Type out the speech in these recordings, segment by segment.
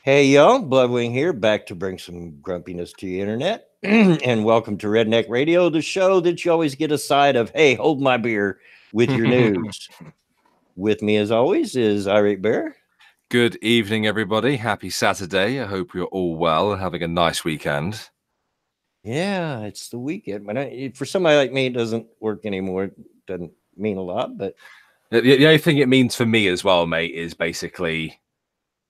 Hey y'all, Bloodwing here, back to bring some grumpiness to the internet. And welcome to Redneck Radio, the show that you always get a side of, hey, hold my beer with your news. With me as always is Irate Bear. Good evening, everybody. Happy Saturday. I hope you're all well and having a nice weekend. Yeah, it's the weekend. But for somebody like me, it doesn't work anymore. It doesn't mean a lot, but The only thing it means for me as well, mate, is basically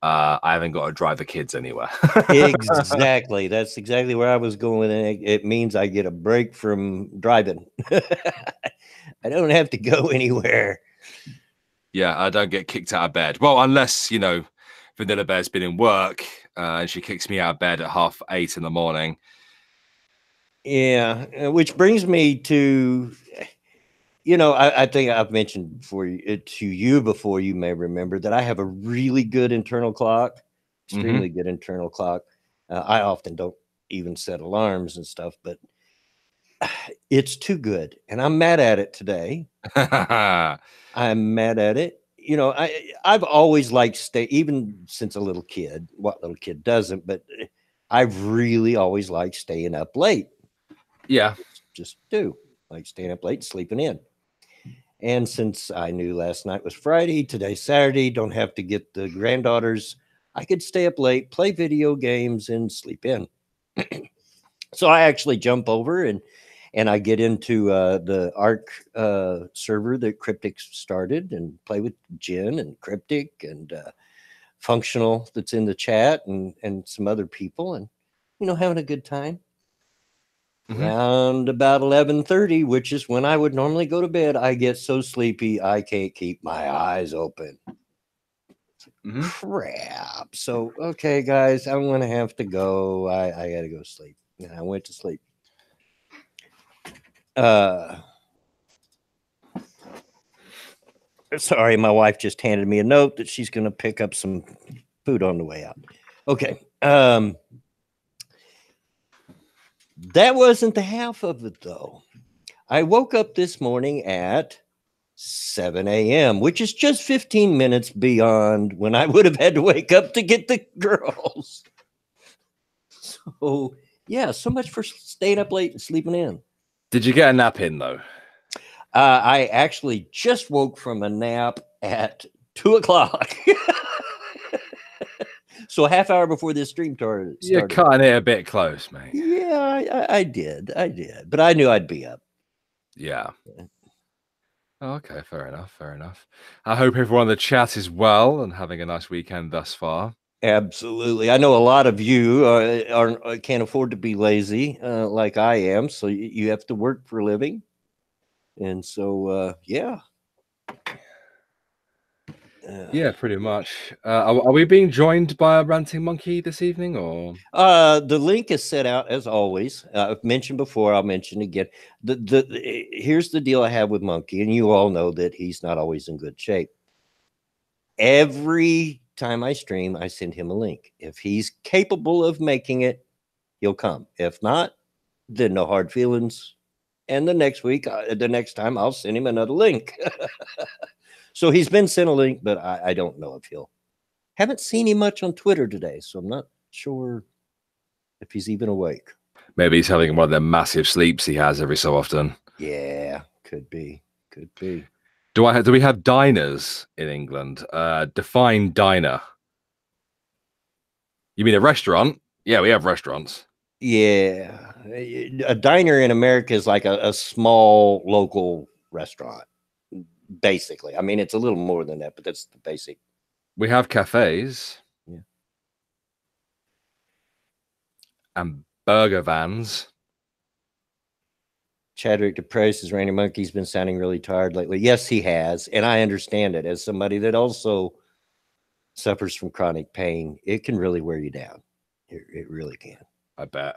I haven't got to drive the kids anywhere. exactly. That's exactly where I was going. And it means I get a break from driving. I don't have to go anywhere. Yeah, I don't get kicked out of bed. Well, unless, Vanilla Bear's been in work and she kicks me out of bed at 8:30 in the morning. Yeah, which brings me to, I think I've mentioned to you before, you may remember that I have a really good internal clock, extremely good internal clock. I often don't even set alarms and stuff, but it's too good. And I'm mad at it today. I'm mad at it. I've always liked even since a little kid. What little kid doesn't? But I've really always liked staying up late. Yeah. Just do like staying up late, sleeping in. And since I knew last night was Friday, today's Saturday, don't have to get the granddaughters, I could stay up late, play video games, and sleep in. So I actually jump over and I get into the ARC server that Cryptic started and play with Jen and Cryptic and Functional that's in the chat and some other people and, having a good time. Around about 11:30, which is when I would normally go to bed, I get so sleepy I can't keep my eyes open. Crap. So, okay, guys, I'm going to have to go. I got to go sleep. And I went to sleep. Sorry, my wife just handed me a note that she's going to pick up some food on the way out. Okay. That wasn't the half of it, though. I woke up this morning at 7 a.m., which is just 15 minutes beyond when I would have had to wake up to get the girls. So, yeah, so much for staying up late and sleeping in. Did you get a nap in, though? I actually just woke from a nap at 2 o'clock. So a half hour before this stream started. You're cutting it a bit close, mate. Yeah, I did. But I knew I'd be up. Yeah. Oh, okay, fair enough. I hope everyone in the chat is well and having a nice weekend thus far. Absolutely. I know a lot of you can't afford to be lazy like I am, so you have to work for a living. And so, yeah. Yeah, pretty much. Are we being joined by a ranting monkey this evening, or? The link is set out as always. I've mentioned before. I'll mention again. Here's the deal I have with Monkey, and you all know that he's not always in good shape. Every time I stream, I send him a link. If he's capable of making it, he'll come. If not, then no hard feelings. And the next time, I'll send him another link. So he's been sent a link, but I don't know if he'll. Haven't seen him much on Twitter today, so I'm not sure if he's even awake. Maybe he's having one of the massive sleeps he has every so often. Yeah, could be. Do we have diners in England? Define diner. You mean a restaurant? Yeah, we have restaurants. Yeah, a diner in America is like a small local restaurant, basically. I mean, it's a little more than that, but that's the basic. We have cafes. Yeah. And burger vans. Chadwick DePrice says Randy Monkey's been sounding really tired lately. Yes, he has, and I understand it. As somebody that also suffers from chronic pain, it can really wear you down. It really can. I bet.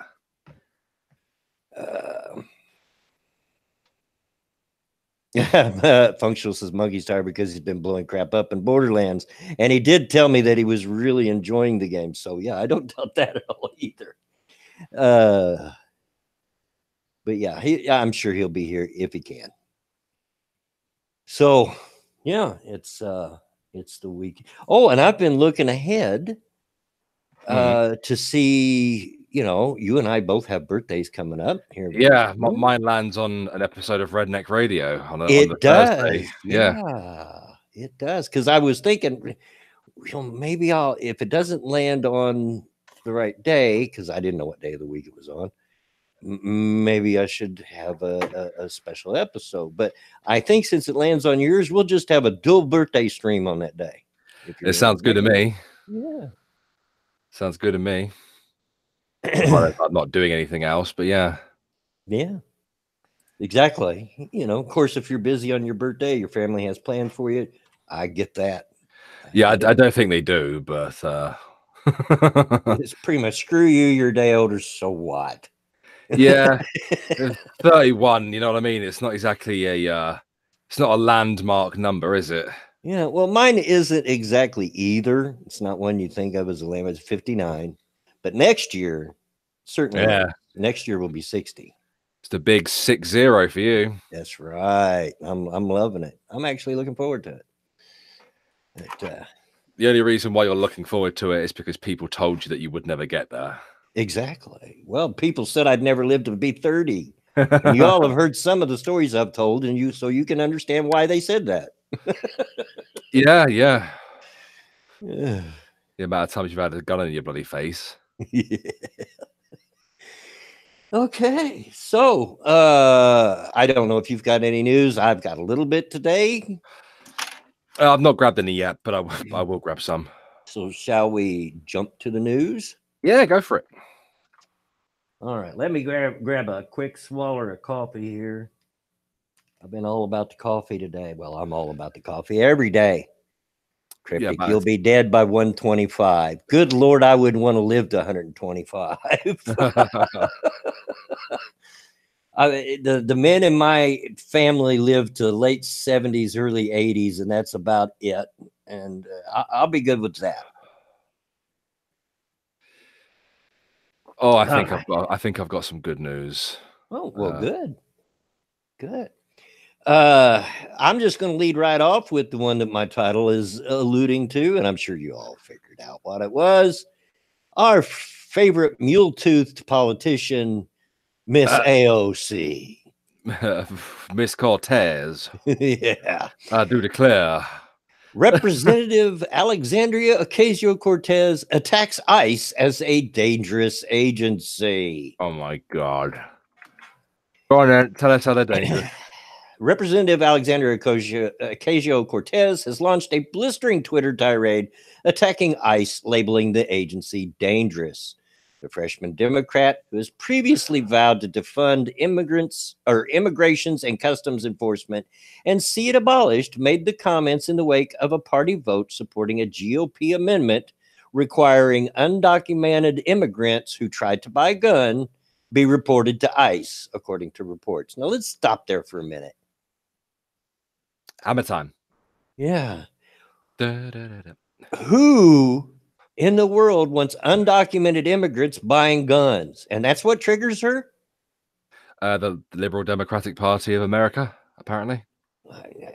Functional says Monkey's tired because he's been blowing crap up in Borderlands, and he did tell me that he was really enjoying the game. So yeah, I don't doubt that at all either. But yeah, I'm sure he'll be here if he can. So yeah, it's the week. Oh, and I've been looking ahead to see, you and I both have birthdays coming up here. Yeah, mine lands on an episode of Redneck Radio on the It Thursday. does. Yeah. Yeah, it does. Because I was thinking, maybe if it doesn't land on the right day, because I didn't know what day of the week it was on, maybe I should have a special episode. But I think since it lands on yours, we'll just have a dual birthday stream on that day. It sounds good to me. Yeah. Sounds good to me. I'm not doing anything else, but yeah. Yeah. Exactly. Of course, if you're busy on your birthday, your family has plans for you. I get that. Yeah, I don't think they do, but it's pretty much screw you, your day older, so what? Yeah. 31, you know what I mean? It's not exactly it's not a landmark number, is it? Yeah, well, mine isn't exactly either. It's not one you think of as a lamb. It's 59. But next year, certainly, next year will be 60. It's the big 60 for you. That's right. I'm loving it. I'm actually looking forward to it. But, the only reason why you're looking forward to it is because people told you that you would never get there. Exactly. Well, people said I'd never live to be 30. And you all have heard some of the stories I've told, and so you can understand why they said that. Yeah. The amount of times you've had a gun in your bloody face. Yeah. Okay, so I don't know if you've got any news. I've got a little bit today. I've not grabbed any yet, but I will grab some. So shall we jump to the news? Yeah, go for it. All right, let me grab a quick swallow of coffee here. I've been all about the coffee today. Well, I'm all about the coffee every day. Cryptic, you'll be dead by 125. Good Lord, I wouldn't want to live to 125. The men in my family lived to late 70s, early 80s, and that's about it. And I'll be good with that. Oh, I think I've got some good news. Oh, well, good. I'm just going to lead right off with the one that my title is alluding to, and I'm sure you all figured out what it was. Our favorite mule-toothed politician, Miss AOC. Miss Cortez. Yeah. I do declare. Representative Alexandria Ocasio-Cortez attacks ICE as a dangerous agency. Oh, my God. Go on then. Tell us how they're dangerous. Representative Alexandria Ocasio-Cortez has launched a blistering Twitter tirade attacking ICE, labeling the agency dangerous. The freshman Democrat, who has previously vowed to defund immigrations and customs enforcement and see it abolished, made the comments in the wake of a party vote supporting a GOP amendment requiring undocumented immigrants who tried to buy a gun be reported to ICE, according to reports. Now, let's stop there for a minute. Hammer time. Yeah. Who in the world wants undocumented immigrants buying guns? And that's what triggers her? The Liberal Democratic Party of America, apparently.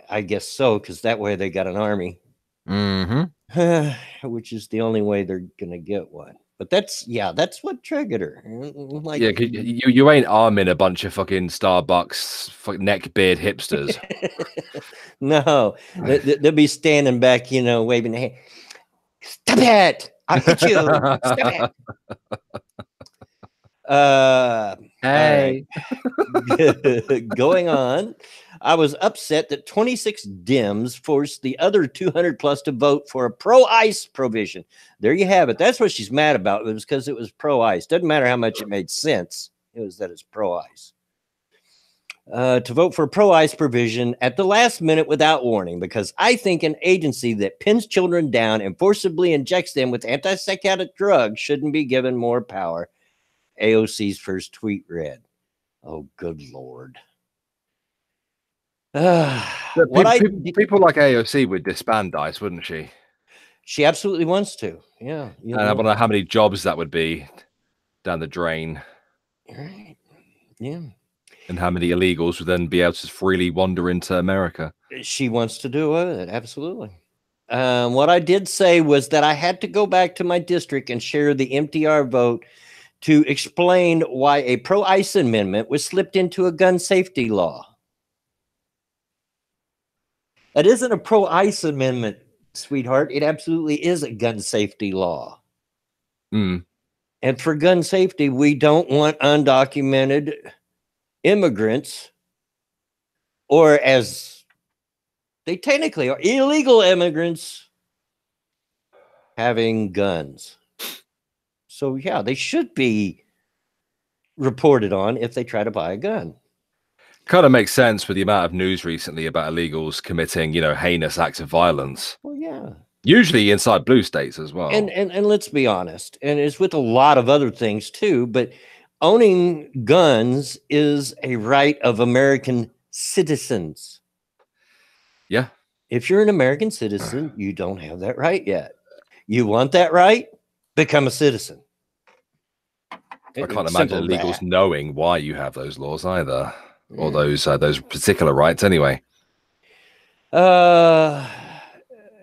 I guess so, because that way they got an army. Mm-hmm. Which is the only way they're going to get one. But that's what triggered her. Like, yeah, you ain't arming a bunch of fucking Starbucks neck beard hipsters. No, they'll be standing back, waving their hand. Stop it! I'll hit you. Stop it. Hey. Going on. I was upset that 26 Dems forced the other 200 plus to vote for a pro-ICE provision. There you have it. That's what she's mad about. It was because it was pro-ICE. Doesn't matter how much it made sense. It was that it's pro-ICE. To vote for a pro-ICE provision at the last minute without warning, because I think an agency that pins children down and forcibly injects them with antipsychotic drugs shouldn't be given more power. AOC's first tweet read. Oh, good Lord. People like AOC would disband ICE, wouldn't she? She absolutely wants to. Yeah. And I wonder how many jobs that would be down the drain. Right. Yeah. And how many illegals would then be able to freely wander into America. She wants to do it. Absolutely. What I did say was that I had to go back to my district and share the MTR vote to explain why a pro-ICE amendment was slipped into a gun safety law. It isn't a pro-ICE amendment, sweetheart. It absolutely is a gun safety law. Mm. And for gun safety, we don't want undocumented immigrants, or as they technically are, illegal immigrants having guns. So yeah, they should be reported on if they try to buy a gun. Kind of makes sense with the amount of news recently about illegals committing, heinous acts of violence. Well, yeah. Usually inside blue states as well. And let's be honest, and it's with a lot of other things too, but owning guns is a right of American citizens. Yeah. If you're an American citizen, you don't have that right yet. You want that right? Become a citizen. I can't imagine illegals knowing why you have those laws either, or those particular rights anyway.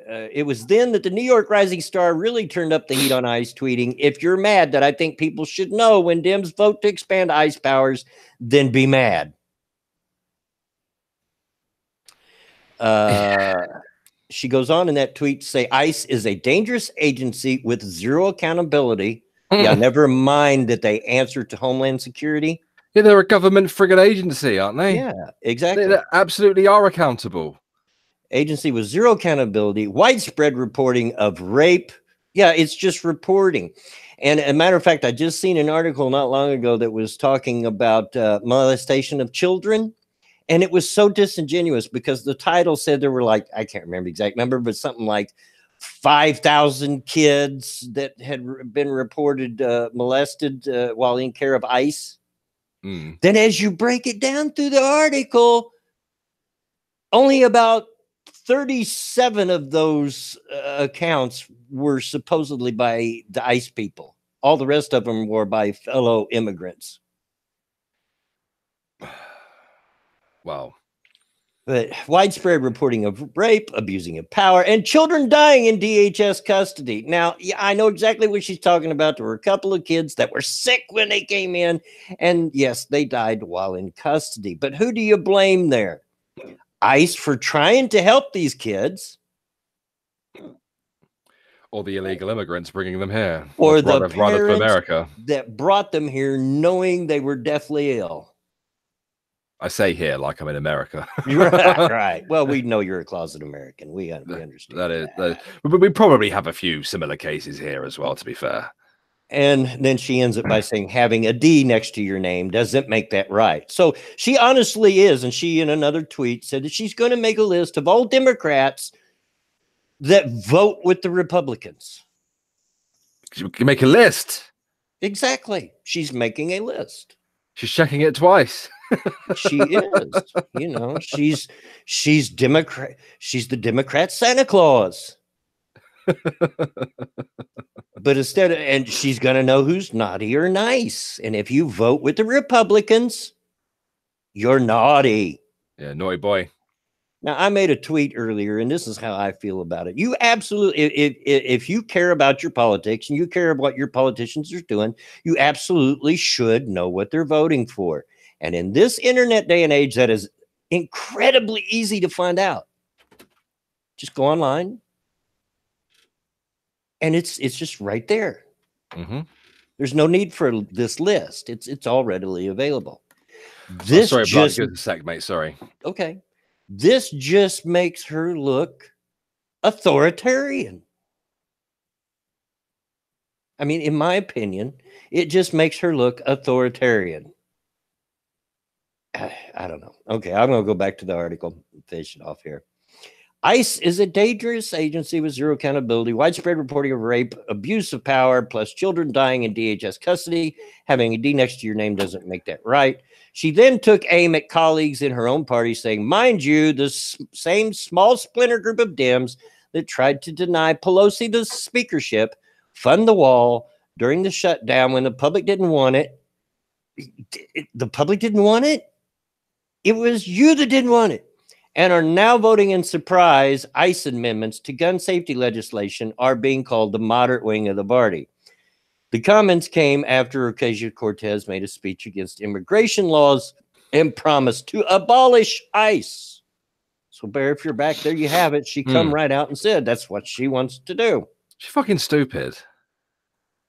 It was then that the New York Rising Star really turned up the heat on ICE, tweeting, "If you're mad that I think people should know when Dems vote to expand ICE powers, then be mad." She goes on in that tweet to say, "ICE is a dangerous agency with zero accountability." Yeah, never mind that they answer to Homeland Security. Yeah, they're a government friggin' agency, aren't they? Yeah, exactly. They absolutely are accountable. Agency with zero accountability, widespread reporting of rape. Yeah, it's just reporting. And a matter of fact, I just seen an article not long ago that was talking about molestation of children. And it was so disingenuous because the title said there were like, I can't remember the exact number, but something like 5,000 kids that had been reported molested while in care of ICE. Then as you break it down through the article, only about 37 of those accounts were supposedly by the ICE people. All the rest of them were by fellow immigrants. Wow. But widespread reporting of rape, abusing of power, and children dying in DHS custody. Now, yeah, I know exactly what she's talking about. There were a couple of kids that were sick when they came in, and yes, they died while in custody. But who do you blame there? ICE for trying to help these kids, or the illegal immigrants bringing them here, or the parents to America that brought them here knowing they were deathly ill. I say here like I'm in America. Right. Well, we know you're a closet American. We understand that. But we probably have a few similar cases here as well, to be fair. And then she ends it by saying having a D next to your name doesn't make that right. So she honestly is. And she, in another tweet, said that she's going to make a list of all Democrats that vote with the Republicans. You can make a list. Exactly. She's making a list. She's checking it twice. She is. She's Democrat. She's the Democrat Santa Claus. But and she's going to know who's naughty or nice. And if you vote with the Republicans, you're naughty. Yeah, naughty boy. Now, I made a tweet earlier, and this is how I feel about it. You absolutely, if you care about your politics and you care about what your politicians are doing, you absolutely should know what they're voting for. And in this internet day and age, that is incredibly easy to find out. Just go online, and it's just right there. There's no need for this list. It's all readily available. This sorry, just give us a sec, mate. Sorry. Okay. This just makes her look authoritarian. I mean, in my opinion, it just makes her look authoritarian. I don't know. Okay, I'm going to go back to the article, finish it off here. ICE is a dangerous agency with zero accountability, widespread reporting of rape, abuse of power, plus children dying in DHS custody. Having a D next to your name doesn't make that right. She then took aim at colleagues in her own party, saying, mind you, the same small splinter group of Dems that tried to deny Pelosi the speakership, fund the wall during the shutdown when the public didn't want it. The public didn't want it. It was you that didn't want it. and are now voting in surprise ICE amendments to gun safety legislation are being called the moderate wing of the party. The comments came after Ocasio-Cortez made a speech against immigration laws and promised to abolish ICE. So, Bear, if you're back, there you have it. She come right out and said that's what she wants to do. She's fucking stupid.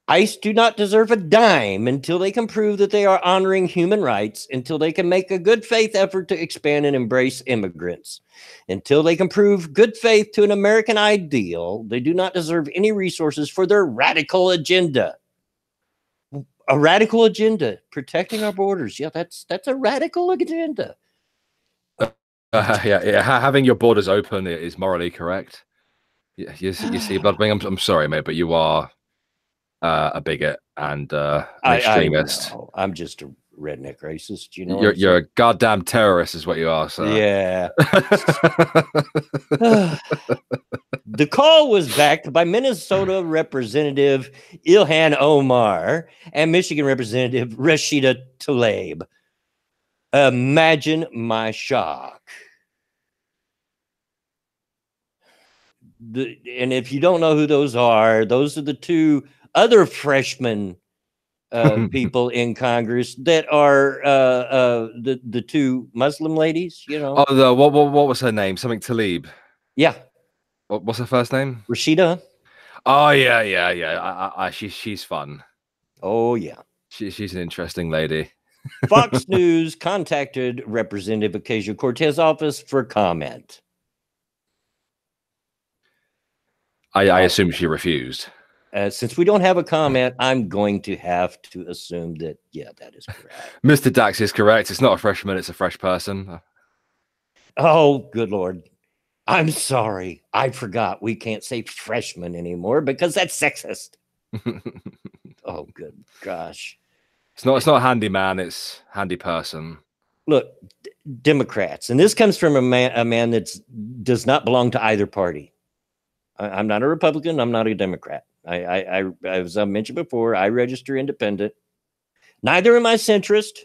ICE do not deserve a dime until they can prove that they are honoring human rights, until they can make a good faith effort to expand and embrace immigrants, until they can prove good faith to an American ideal. They do not deserve any resources for their radical agenda. A radical agenda, protecting our borders. Yeah, that's a radical agenda. Yeah. Having your borders open is morally correct. You see, Bloodwing, I'm sorry, mate, but you are a bigot and an extremist. I'm just a redneck racist. You know, you're a goddamn terrorist, is what you are, sir. Yeah. The call was backed by Minnesota Representative Ilhan Omar and Michigan Representative Rashida Tlaib. Imagine my shock. And if you don't know who those are the two other freshman people in Congress that are the two Muslim ladies, you know. Oh, what was her name? Something Tlaib. Yeah. What's her first name? Rashida. Oh yeah. She's fun. Oh yeah. She's an interesting lady. Fox News contacted Representative Ocasio-Cortez office for comment. I assume she refused. Since we don't have a comment, I'm going to have to assume that, yeah, that is correct. Mr. Dax is correct. It's not a freshman, it's a fresh person. Oh, good Lord. I'm sorry. I forgot we can't say freshman anymore because that's sexist. Oh, good gosh. It's not handyman, it's handy person. Look, Democrats, and this comes from a man that does not belong to either party. I'm not a Republican. I'm not a Democrat. As I mentioned before, I register independent. Neither am I centrist.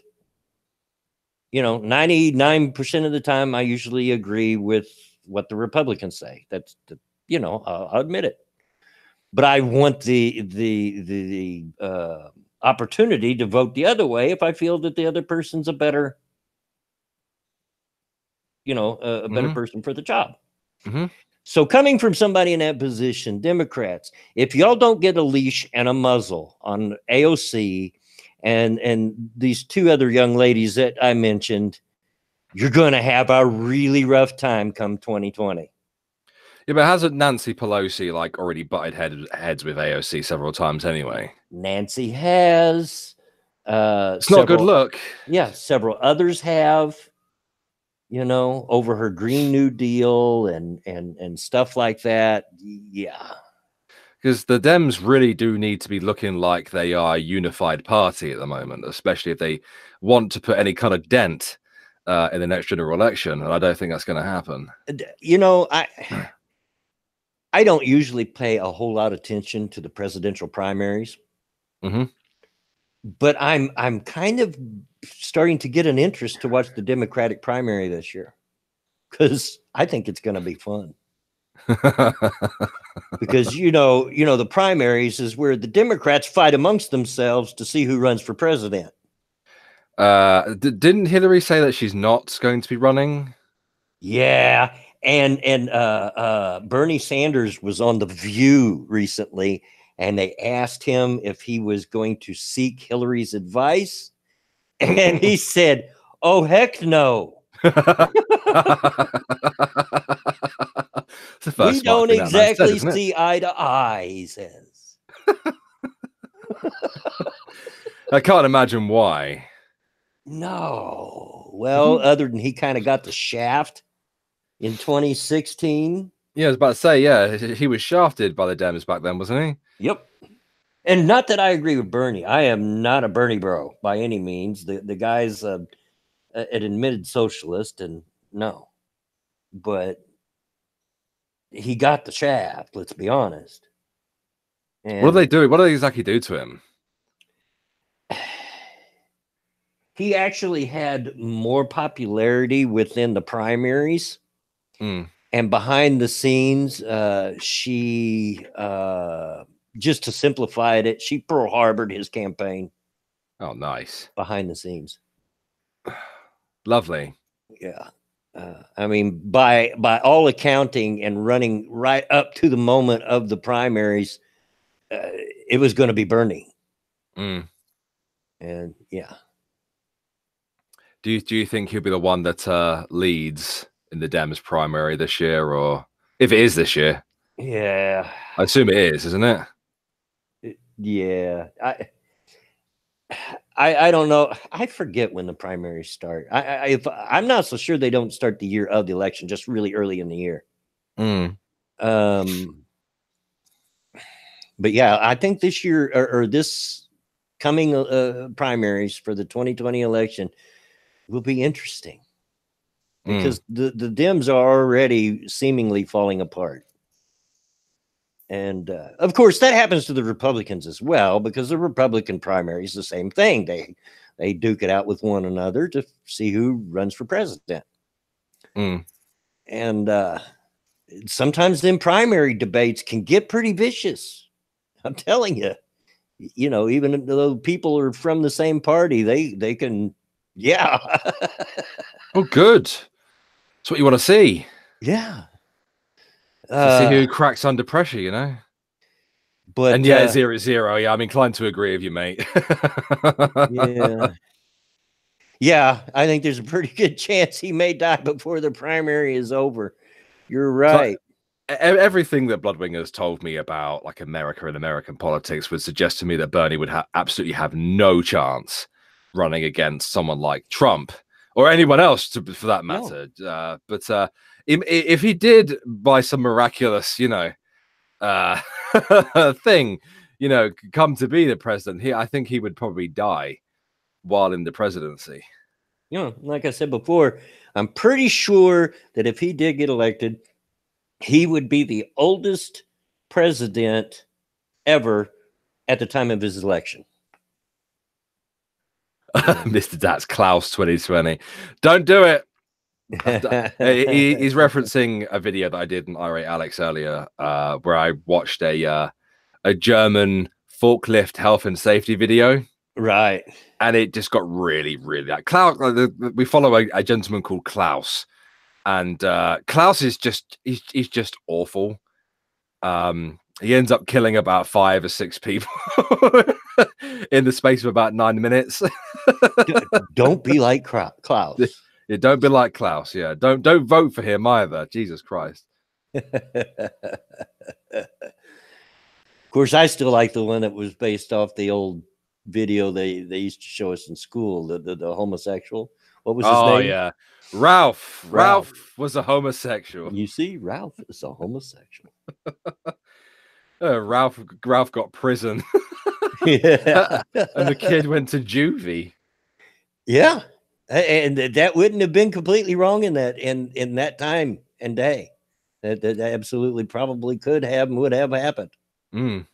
You know, 99% of the time, I usually agree with what the Republicans say. That's, you know, I'll admit it. But I want the opportunity to vote the other way if I feel that the other person's a better, you know, a better person for the job. So coming from somebody in that position, Democrats, if y'all don't get a leash and a muzzle on AOC and these two other young ladies that I mentioned, you're going to have a really rough time come 2020. Yeah, but hasn't Nancy Pelosi like already butted heads with AOC several times anyway? Nancy has. It's not a good look. Yeah, several others have. You know, over her Green New Deal and stuff like that. Yeah. Because the Dems really do need to be looking like they are a unified party at the moment, especially if they want to put any kind of dent in the next general election. And I don't think that's going to happen. You know, I don't usually pay a whole lot of attention to the presidential primaries. But I'm kind of starting to get an interest to watch the Democratic primary this year because I think it's going to be fun. Because you know the primaries is where the Democrats fight amongst themselves to see who runs for president. Didn't Hillary say that she's not going to be running? Yeah, and Bernie Sanders was on The View recently. And they asked him if he was going to seek Hillary's advice. And he said, oh, heck no. We don't exactly see eye to eye, he says. I can't imagine why. No. Well, other than he kind of got the shaft in 2016. Yeah, I was about to say, yeah, he was shafted by the Dems back then, wasn't he? Yep. And not that I agree with Bernie. I am not a Bernie bro by any means. The guy's an admitted socialist, and no. But he got the shaft, let's be honest. And what do they do? What do they exactly do to him? He actually had more popularity within the primaries And behind the scenes, she, just to simplify it, she Pearl Harbored his campaign. Oh, nice. Behind the scenes. Lovely. Yeah. I mean, by all accounting and running right up to the moment of the primaries, it was going to be Bernie. And yeah. Do you think he'll be the one that leads in the Dems primary this year, or if it is this year? Yeah, I assume it is, isn't it? Yeah, I don't know. I forget when the primaries start. I'm not so sure they don't start the year of the election, just really early in the year. But yeah, I think this year or this coming primaries for the 2020 election will be interesting because the Dems are already seemingly falling apart. And of course, that happens to the Republicans as well, because the Republican primary is the same thing. They duke it out with one another to see who runs for president. And sometimes them primary debates can get pretty vicious. I'm telling you, even though people are from the same party, they can, yeah. Oh, good. That's what you want to see. Yeah. To see who cracks under pressure, But and yeah, 0-0. Yeah, I'm inclined to agree with you, mate. Yeah, I think there's a pretty good chance he may die before the primary is over. You're right. So, everything that Bloodwinger has told me about like America and American politics would suggest to me that Bernie would absolutely have no chance running against someone like Trump or anyone else for that matter. No. But if he did by some miraculous, thing, come to be the president, I think he would probably die while in the presidency. Like I said before, I'm pretty sure that if he did get elected, he would be the oldest president ever at the time of his election. Mr. That's Klaus 2020. Don't do it. He's referencing a video that I did in Irate Alex earlier, where I watched a German forklift health and safety video. Right. And it just got really, really like Klaus. We follow a gentleman called Klaus, and Klaus is he's just awful. He ends up killing about 5 or 6 people in the space of about 9 minutes. Don't be like Klaus. Yeah, don't be like Klaus. Yeah, don't vote for him either. Jesus Christ. Of course, I still like the one that was based off the old video they used to show us in school. The homosexual. What was his name? Oh yeah, Ralph. Ralph was a homosexual. You see, Ralph is a homosexual. Ralph got prison. Yeah, and the kid went to juvie. Yeah. And that wouldn't have been completely wrong in that time and day. That absolutely probably could have and would have happened. I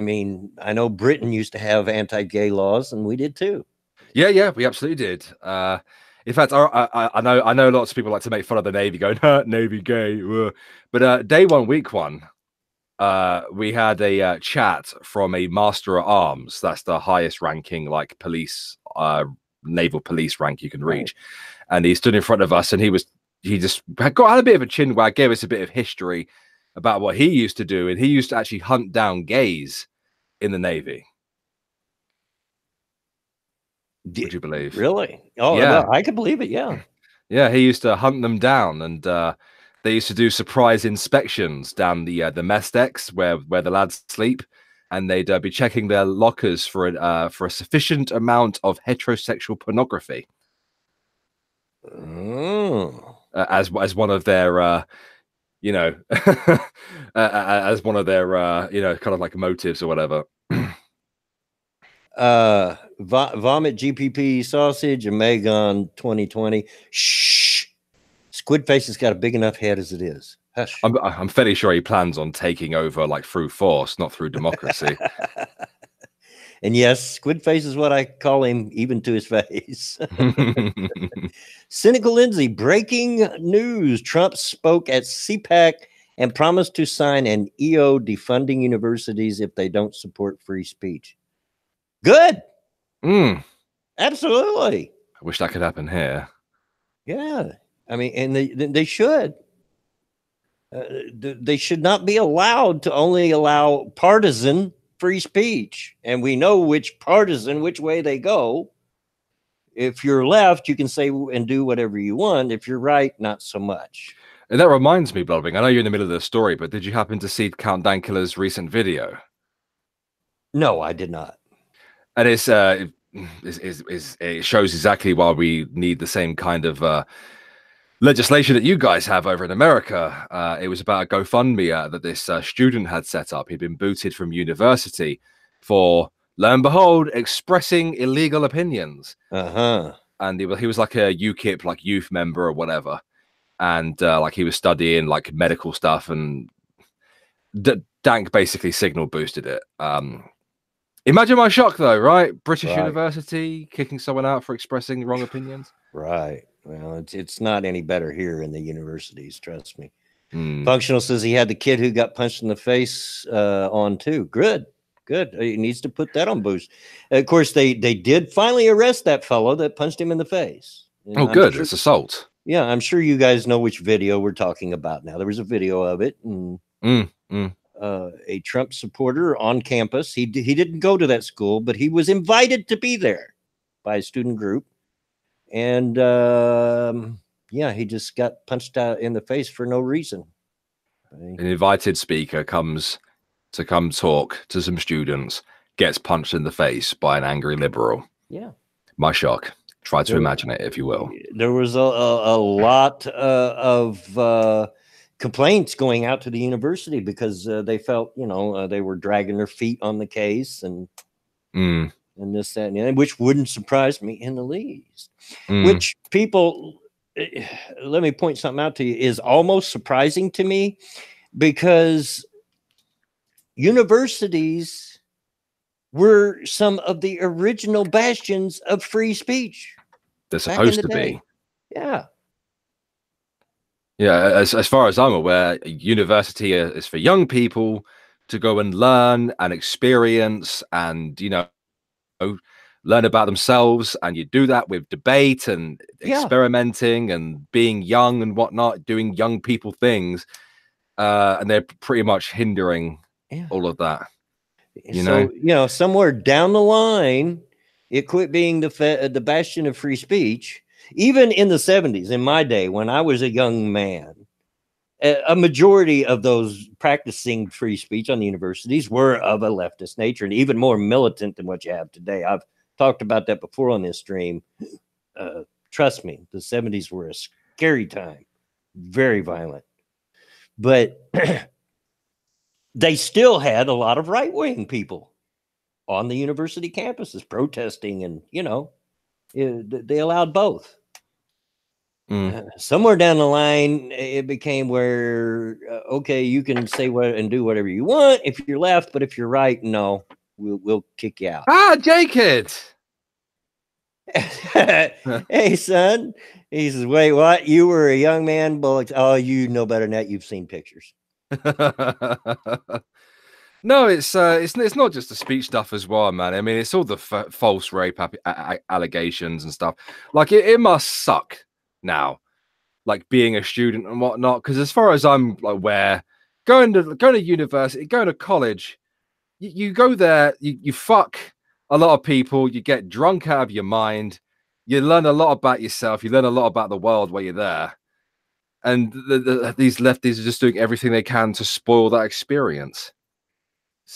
mean, I know Britain used to have anti-gay laws, and we did too. Yeah, we absolutely did. In fact, I know lots of people like to make fun of the Navy, going Navy gay, but day 1, week 1. We had a chat from a Master at Arms. That's the highest ranking, like police, naval police rank you can reach. Right. And he stood in front of us, and he just had a bit of a chin wag, gave us a bit of history about what he used to do, and he used to actually hunt down gays in the Navy. Would you believe? Really? Oh, yeah. Well, I could believe it. Yeah. Yeah, he used to hunt them down, and they used to do surprise inspections down the mess decks where the lads sleep, and they'd be checking their lockers for a sufficient amount of heterosexual pornography. As one of their as one of their kind of like motives or whatever. Vomit GPP sausage and Megan 2020. Shh. Squidface has got a big enough head as it is. Hush. I'm fairly sure he plans on taking over like through force, not through democracy. And yes, Squid Face is what I call him, even to his face. Cynical Lindsay, breaking news. Trump spoke at CPAC and promised to sign an EO defunding universities if they don't support free speech. Good. Absolutely. I wish that could happen here. Yeah. I mean, and they should. They should not be allowed to only allow partisan free speech. And we know which way they go. If you're left, you can say and do whatever you want. If you're right, not so much. And that reminds me, Blobbing, I know you're in the middle of the story, but did you happen to see Count Dankula's recent video? No, I did not. And it shows exactly why we need the same kind of legislation that you guys have over in America. It was about a GoFundMe that this student had set up. He'd been booted from university for, lo and behold, expressing illegal opinions. And he was like a UKIP, like youth member or whatever. And like he was studying like medical stuff, and Dank basically signal boosted it. Imagine my shock, though, right? British university kicking someone out for expressing wrong opinions. Right. Well, it's not any better here in the universities. Trust me. Functional says he had the kid who got punched in the face on too. Good. He needs to put that on boost. Of course, they did finally arrest that fellow that punched him in the face. And good. It's assault. Yeah, I'm sure you guys know which video we're talking about now. There was a video of it. And, a Trump supporter on campus. He didn't go to that school, but he was invited to be there by a student group. And yeah, he just got punched out in the face for no reason. An invited speaker comes to come talk to some students, gets punched in the face by an angry liberal. Yeah. My shock. Try to imagine it, if you will. There was a lot of complaints going out to the university because they felt, they were dragging their feet on the case and this, that, and the other, which wouldn't surprise me in the least. Which people, let me point something out to you, is almost surprising to me, because universities were some of the original bastions of free speech. They're supposed to be. Yeah. Yeah, as far as I'm aware, university is for young people to go and learn and experience and, learn about themselves. And you do that with debate and experimenting and being young and whatnot, doing young people things. And they're pretty much hindering all of that. Somewhere down the line, it quit being the bastion of free speech. Even in the 70s, in my day, when I was a young man, a majority of those practicing free speech on the universities were of a leftist nature and even more militant than what you have today. I've talked about that before on this stream. Trust me, the 70s were a scary time, very violent. But they still had a lot of right-wing people on the university campuses protesting, and, they allowed both. Somewhere down the line, it became where, okay, you can say what and do whatever you want if you're left, but if you're right, no, we'll kick you out. J-Kid. Hey, son. He says, wait, what? You were a young man? Oh, you know better than that. You've seen pictures. No, it's not just the speech stuff as well, man. I mean, it's all the false rape allegations and stuff. Like, it must suck now, like being a student and whatnot. Because as far as I'm aware, going to university, going to college, you go there, you fuck a lot of people, you get drunk out of your mind, you learn a lot about yourself, you learn a lot about the world while you're there. And these lefties are just doing everything they can to spoil that experience.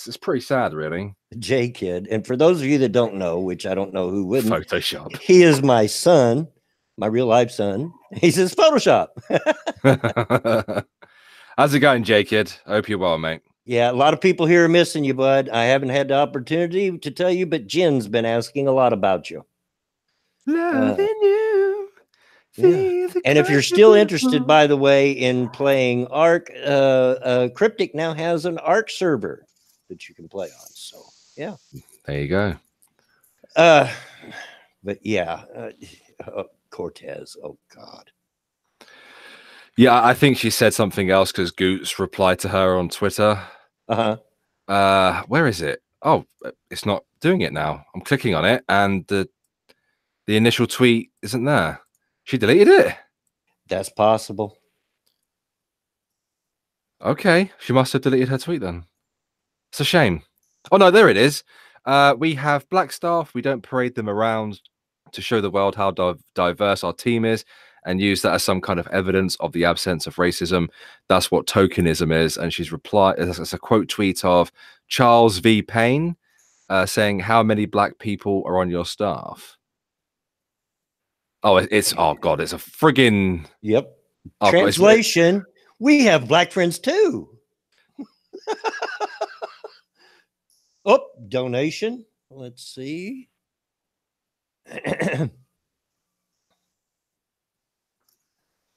It's pretty sad, really. J-Kid. And for those of you that don't know, which I don't know who wouldn't, Photoshop. He is my son, my real life son. He says Photoshop. How's it going, J-Kid? I hope you're well, mate. Yeah, a lot of people here are missing you, bud. I haven't had the opportunity to tell you, but Jen's been asking a lot about you. Loving you. Yeah. And if you're still interested, by the way, in playing Ark, Cryptic now has an Ark server that you can play on. So, yeah. There you go. But yeah, Cortez. Oh God. Yeah, I think she said something else because Goots replied to her on Twitter. Where is it? Oh, it's not doing it now. I'm clicking on it, and the initial tweet isn't there. She deleted it. That's possible. Okay, she must have deleted her tweet then. It's a shame. Oh no, there it is. We have black staff. We don't parade them around to show the world how diverse our team is and use that as some kind of evidence of the absence of racism. That's what tokenism is. And she's replied, it's a quote tweet of Charles V. Payne saying, how many black people are on your staff? Oh, oh God, it's a friggin'. Yep. Oh, translation, we have black friends too. Oh, donation. Let's see.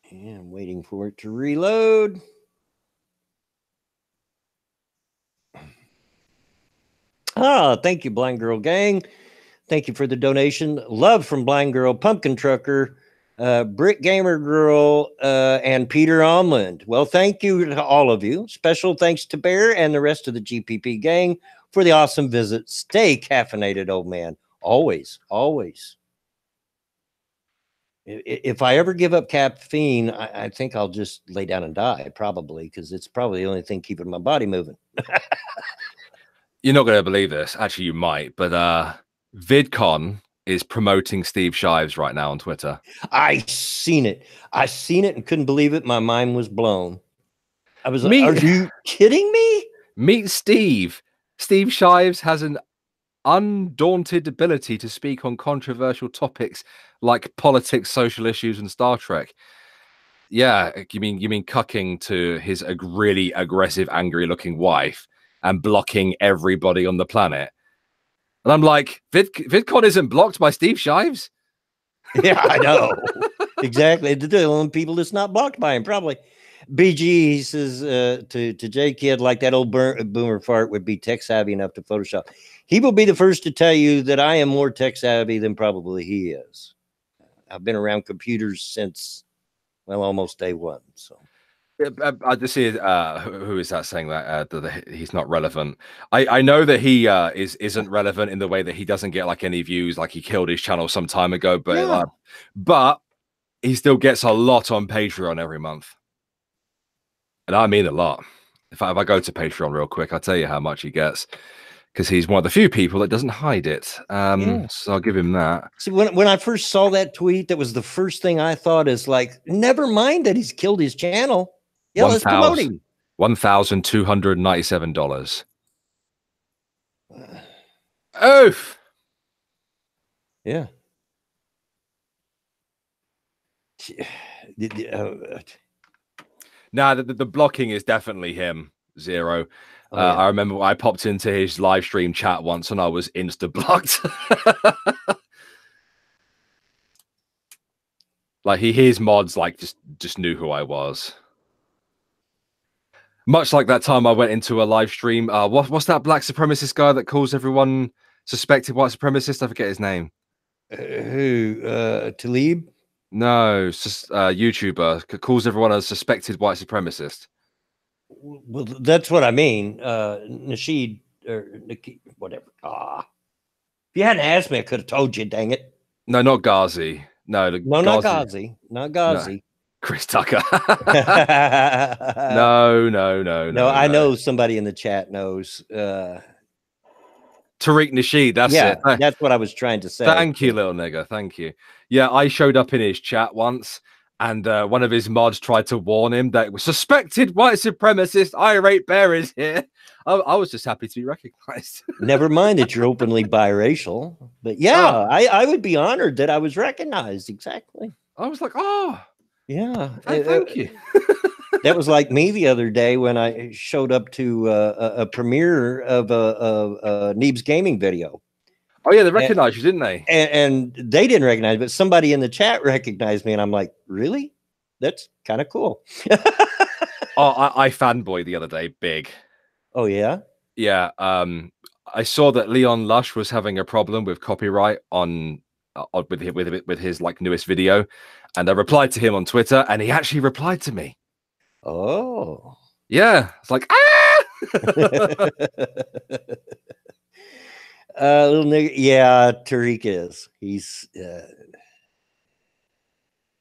Yeah, I'm waiting for it to reload. Thank you, Blind Girl Gang. Thank you for the donation. Love from Blind Girl, Pumpkin Trucker, Brick Gamer Girl, and Peter Omland. Well, thank you to all of you. Special thanks to Bear and the rest of the GPP gang for the awesome visit. Stay caffeinated, old man. Always, always. If I ever give up caffeine, I think I'll just lay down and die, probably, because it's probably the only thing keeping my body moving. You're not going to believe this. Actually, you might, but VidCon is promoting Steve Shives right now on Twitter. I seen it and couldn't believe it. My mind was blown. I was like, are you kidding me? Meet Steve. Steve Shives has an undaunted ability to speak on controversial topics like politics, social issues, and Star Trek. Yeah, you mean cucking to his really aggressive, angry-looking wife and blocking everybody on the planet. And I'm like, VidCon isn't blocked by Steve Shives? Yeah, I know. Exactly. The only people that's not blocked by him, probably. BG, he says to J Kid, like that old boomer fart would be tech savvy enough to Photoshop. He will be the first to tell you that I am more tech savvy than probably he is. I've been around computers since, well, almost day one. So I just see who is that saying that he's not relevant. I know that he isn't relevant in the way that he doesn't get like any views, like he killed his channel some time ago, but yeah. But he still gets a lot on Patreon every month, and I mean a lot. If I go to Patreon real quick, I'll tell you how much he gets, because he's one of the few people that doesn't hide it. So I'll give him that. See, when I first saw that tweet, that was the first thing I thought is like, never mind that he's killed his channel. Yeah, let's promote him. $1,297. Oof. Yeah. Nah, the blocking is definitely him. Zero. Oh, yeah. I remember I popped into his live stream chat once and I was insta blocked. Like his mods like just knew who I was. Much like that time I went into a live stream. What's that black supremacist guy that calls everyone suspected white supremacist? I forget his name. Who? Talib? No, it's just YouTuber calls everyone a suspected white supremacist. Well, that's what I mean. Nasheed or Nikki, whatever. If you hadn't asked me, I could have told you. Dang it! No, not Ghazi. No, not Ghazi. Not Ghazi. No. Chris Tucker. No. I know somebody in the chat knows. Tariq Nasheed, that's it. That's what I was trying to say. Thank you, little nigger. Thank you. Yeah, I showed up in his chat once, and one of his mods tried to warn him that it was suspected white supremacist irate bear is here. I was just happy to be recognized. Never mind that you're openly biracial, but yeah, I would be honored that I was recognized. Exactly. I was like, oh. Yeah, thank you. That was like me the other day when I showed up to a premiere of a Neebs gaming video. Oh yeah, they recognized you, didn't they? And they didn't recognize, but somebody in the chat recognized me, and I'm like, really? That's kind of cool. Oh, I fanboyed the other day, big. Oh yeah, yeah. I saw that Leon Lush was having a problem with copyright on with his like newest video, and I replied to him on Twitter, and he actually replied to me. Oh, yeah, it's like little nigga. Yeah, Tariq is. He's.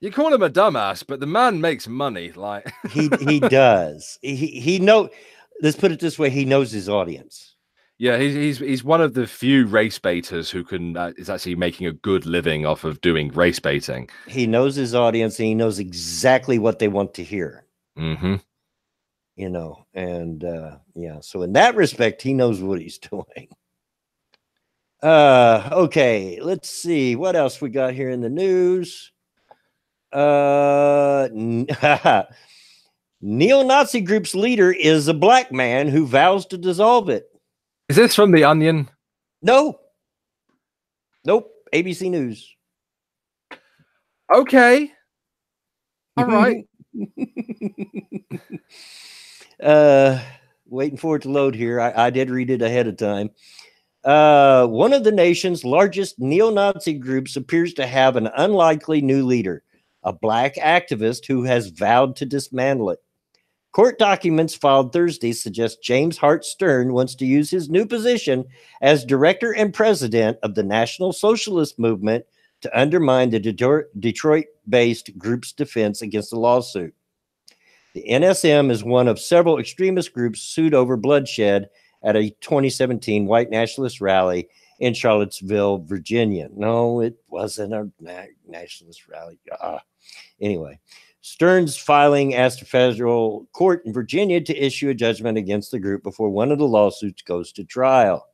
You call him a dumbass, but the man makes money. Like he does. He know. Let's put it this way: he knows his audience. Yeah, he's one of the few race baiters who can is actually making a good living off of doing race baiting. He knows his audience, and he knows exactly what they want to hear. Mm-hmm. You know, and yeah. So in that respect, he knows what he's doing. Okay, let's see what else we got here in the news. Neo-Nazi group's leader is a black man who vows to dissolve it. Is this from The Onion? No. Nope. ABC News. Okay. All right. Waiting for it to load here. I did read it ahead of time. One of the nation's largest neo-Nazi groups appears to have an unlikely new leader, a black activist who has vowed to dismantle it. Court documents filed Thursday suggest James Hart Stern wants to use his new position as director and president of the National Socialist Movement to undermine the Detroit-based group's defense against the lawsuit. The NSM is one of several extremist groups sued over bloodshed at a 2017 white nationalist rally in Charlottesville, Virginia. No, it wasn't a nationalist rally. Anyway. Stern's filing asked a federal court in Virginia to issue a judgment against the group before one of the lawsuits goes to trial.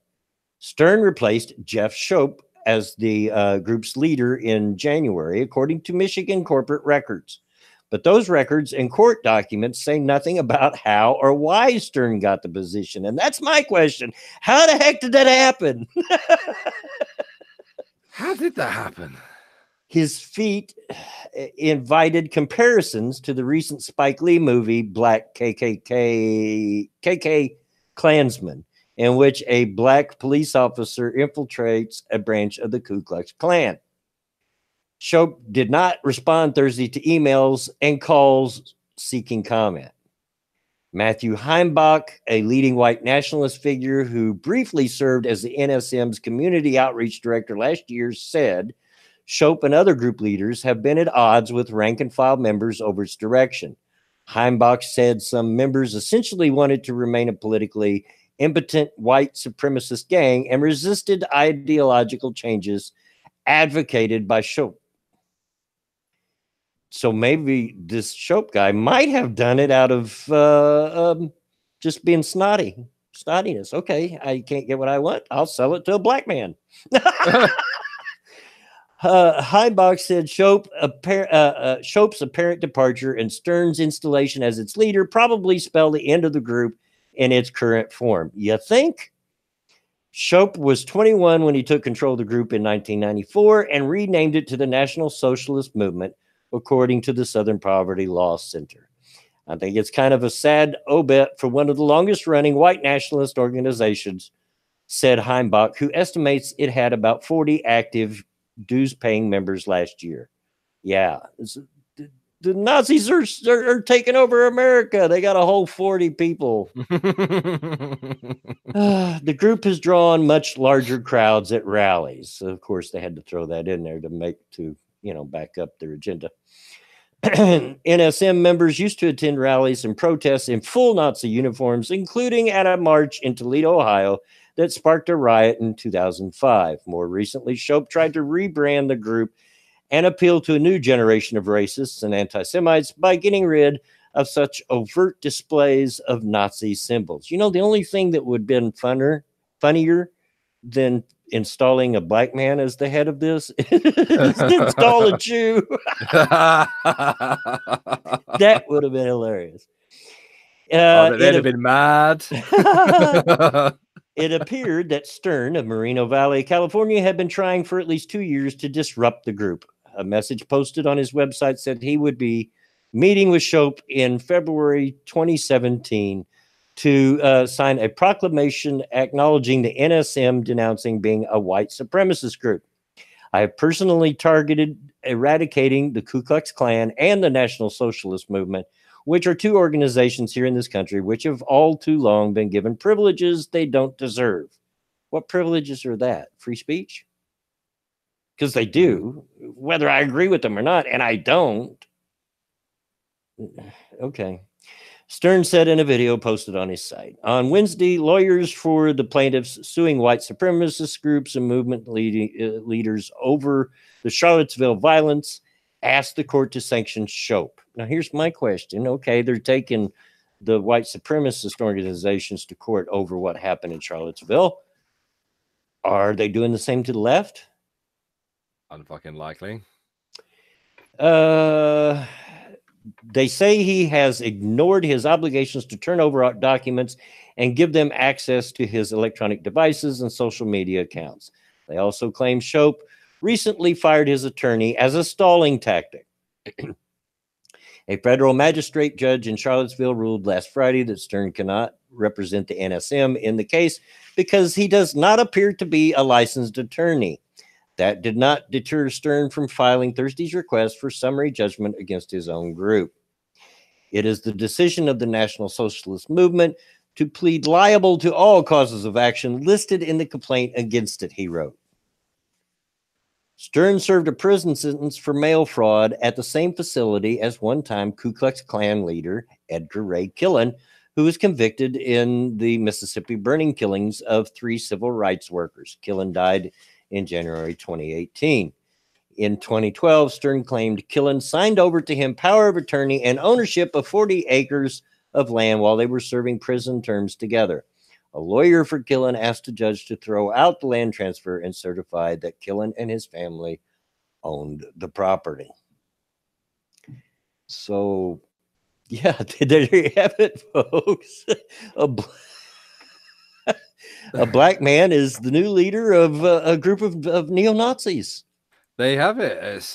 Stern replaced Jeff Shope as the group's leader in January, according to Michigan corporate records. But those records and court documents say nothing about how or why Stern got the position. And that's my question. How the heck did that happen? How did that happen? His feat invited comparisons to the recent Spike Lee movie, Black KK Klansman, in which a black police officer infiltrates a branch of the Ku Klux Klan. Shope did not respond Thursday to emails and calls seeking comment. Matthew Heimbach, a leading white nationalist figure who briefly served as the NSM's community outreach director last year, said Shope and other group leaders have been at odds with rank-and-file members over its direction. Heimbach said some members essentially wanted to remain a politically impotent white supremacist gang and resisted ideological changes advocated by Shope. So maybe this Shope guy might have done it out of just being snottiness. Okay, I can't get what I want. I'll sell it to a black man. Heimbach said Shope's apparent departure and Stern's installation as its leader probably spell the end of the group in its current form. You think? Shope was 21 when he took control of the group in 1994 and renamed it to the National Socialist Movement, according to the Southern Poverty Law Center. I think it's kind of a sad obit for one of the longest-running white nationalist organizations, said Heimbach, who estimates it had about 40 active dues-paying members last year. Yeah, the Nazis are taking over America. They got a whole 40 people. The group has drawn much larger crowds at rallies. So of course, they had to throw that in there to back up their agenda. NSM members used to attend rallies and protests in full Nazi uniforms, including at a march in Toledo, Ohio, that sparked a riot in 2005. More recently, Shope tried to rebrand the group and appeal to a new generation of racists and anti-Semites by getting rid of such overt displays of Nazi symbols. You know, the only thing that would have been funnier than installing a black man as the head of this is to install a Jew. That would have been hilarious. They'd have been mad. It appeared that Stern of Moreno Valley, California, had been trying for at least 2 years to disrupt the group. A message posted on his website said he would be meeting with Shope in February 2017 to sign a proclamation acknowledging the NSM denouncing being a white supremacist group. I have personally targeted eradicating the Ku Klux Klan and the National Socialist Movement, which are two organizations here in this country which have all too long been given privileges they don't deserve. What privileges are that? Free speech? Because they do, whether I agree with them or not, and I don't. Okay. Stern said in a video posted on his site. On Wednesday, lawyers for the plaintiffs suing white supremacist groups and movement leaders over the Charlottesville violence asked the court to sanction Shope. Now, here's my question. Okay, they're taking the white supremacist organizations to court over what happened in Charlottesville. Are they doing the same to the left? Unfucking likely. They say he has ignored his obligations to turn over documents and give them access to his electronic devices and social media accounts. They also claim Shope recently fired his attorney as a stalling tactic. A federal magistrate judge in Charlottesville ruled last Friday that Stern cannot represent the NSM in the case because he does not appear to be a licensed attorney. That did not deter Stern from filing Thursday's request for summary judgment against his own group. It is the decision of the National Socialist Movement to plead liable to all causes of action listed in the complaint against it, he wrote. Stern served a prison sentence for mail fraud at the same facility as one-time Ku Klux Klan leader Edgar Ray Killen, who was convicted in the Mississippi burning killings of 3 civil rights workers. Killen died in January 2018. In 2012, Stern claimed Killen signed over to him power of attorney and ownership of 40 acres of land while they were serving prison terms together. A lawyer for Killen asked the judge to throw out the land transfer and certified that Killen and his family owned the property. So, yeah, there you have it, folks. A black man is the new leader of a group of neo-Nazis. They have it. It's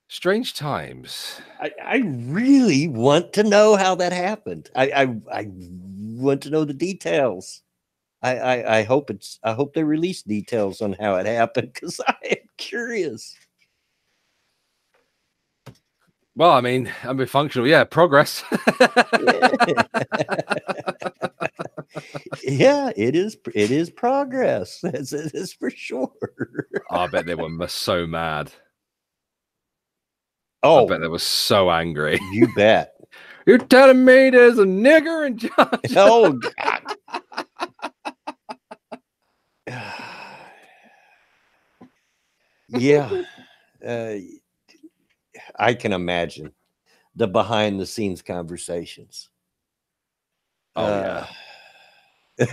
strange times. I really want to know how that happened. I want to know the details. I hope they release details on how it happened because I am curious. Well, I mean, functional. Yeah, progress. Yeah, it is progress. It's for sure. I bet they were so mad. Oh, I bet they were so angry. You bet. You're telling me there's a nigger in charge? Oh, God. Yeah. I can imagine the behind-the-scenes conversations. Oh, yeah.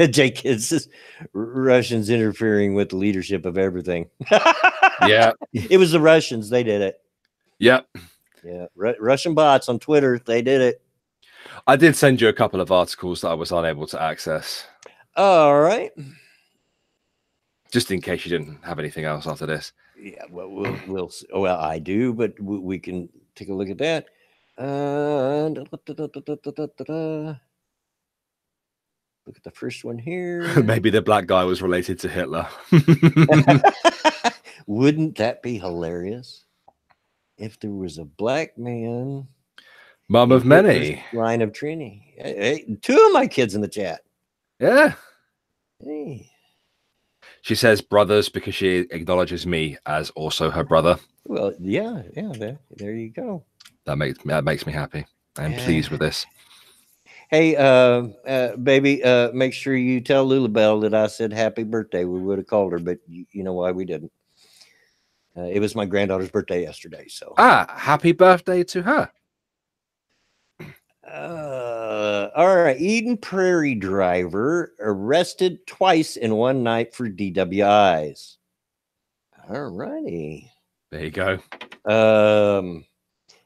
Jake, it's just Russians interfering with the leadership of everything. Yeah. It was the Russians. They did it. Yep. Yeah. Russian bots on Twitter. They did it. I did send you a couple of articles that I was unable to access. All right. Just in case you didn't have anything else after this. Yeah. Well, I do, but we can take a look at that. Look at the first one here. Maybe the black guy was related to Hitler. Wouldn't that be hilarious if there was a black man? Mom of many. Line of Trini. Hey, 2 of my kids in the chat. Yeah. Hey. She says brothers because she acknowledges me as also her brother. Well, yeah. There you go. That makes me happy. I'm pleased with this. Hey, baby, make sure you tell Lulabelle that I said happy birthday. We would have called her, but you know why we didn't. It was my granddaughter's birthday yesterday. So happy birthday to her. All right. Eden Prairie driver arrested twice in one night for DWIs. All righty. There you go.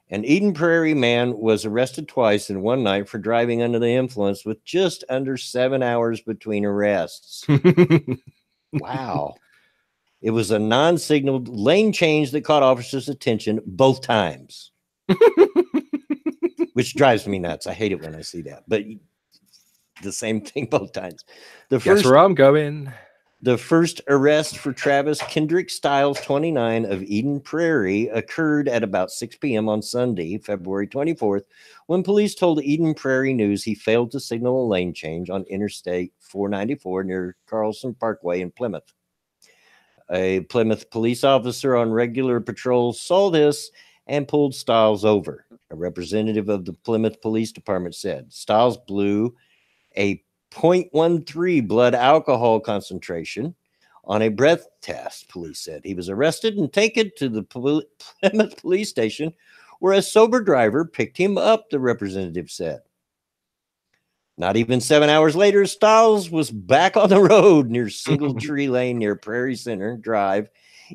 An Eden Prairie man was arrested twice in one night for driving under the influence with just under 7 hours between arrests. Wow. It was a non-signaled lane change that caught officers' attention both times. Which drives me nuts. I hate it when I see that. But the same thing both times. The Guess first where I'm going. The first arrest for Travis Kendrick Stiles, 29, of Eden Prairie, occurred at about 6 p.m. on Sunday, February 24th, when police told Eden Prairie News he failed to signal a lane change on Interstate 494 near Carlson Parkway in Plymouth. A Plymouth police officer on regular patrol saw this and pulled Stiles over. A representative of the Plymouth Police Department said Stiles blew a 0.13 blood alcohol concentration on a breath test, police said. He was arrested and taken to the Plymouth police station where a sober driver picked him up, the representative said. Not even 7 hours later, Stiles was back on the road near Single Tree Lane near Prairie Center Drive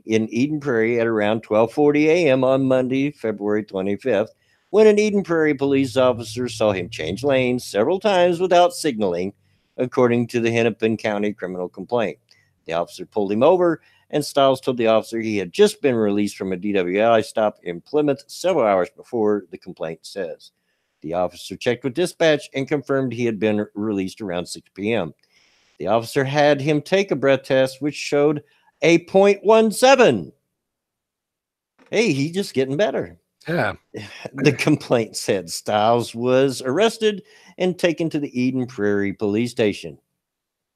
in Eden Prairie at around 12:40 a.m. on Monday, February 25th, when an Eden Prairie police officer saw him change lanes several times without signaling, according to the Hennepin County criminal complaint. The officer pulled him over, and Stiles told the officer he had just been released from a DWI stop in Plymouth several hours before, the complaint says. The officer checked with dispatch and confirmed he had been released around 6 p.m. The officer had him take a breath test, which showed a 0.17. Hey, he's just getting better. Yeah. The complaint said Stiles was arrested and taken to the Eden Prairie police station.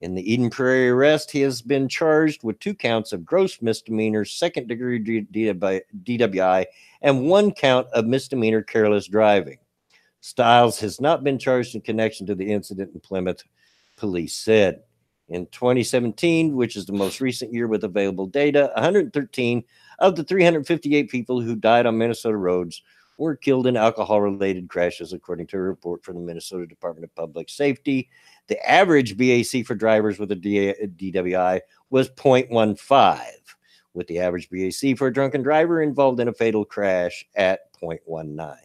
In the Eden Prairie arrest, he has been charged with 2 counts of gross misdemeanor, second-degree DWI, and 1 count of misdemeanor careless driving. Stiles has not been charged in connection to the incident in Plymouth, police said. In 2017, which is the most recent year with available data, 113 of the 358 people who died on Minnesota roads were killed in alcohol-related crashes, according to a report from the Minnesota Department of Public Safety. The average BAC for drivers with a DWI was 0.15, with the average BAC for a drunken driver involved in a fatal crash at 0.19.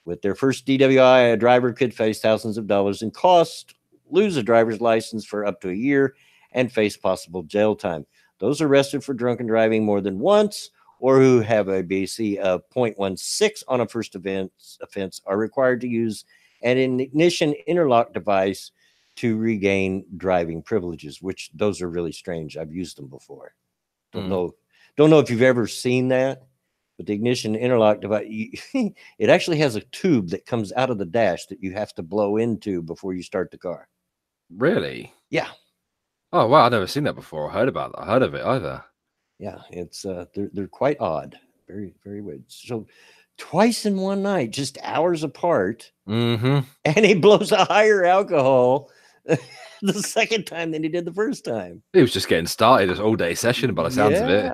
With their first DWI, a driver could face thousands of dollars in costs, lose a driver's license for up to a year, and face possible jail time. Those arrested for drunken driving more than once or who have a BAC of 0.16 on a first offense are required to use an ignition interlock device to regain driving privileges, which those are really strange. I've used them before. Don't know if you've ever seen that. But the ignition interlock device, it actually has a tube that comes out of the dash that you have to blow into before you start the car. Really? Yeah. Oh wow, I've never seen that before. I heard of it either. Yeah, it's they're quite odd. Very, very weird. So twice in one night, just hours apart, and he blows a higher alcohol the second time than he did the first time. He was just getting started, this all-day session by the sounds of it.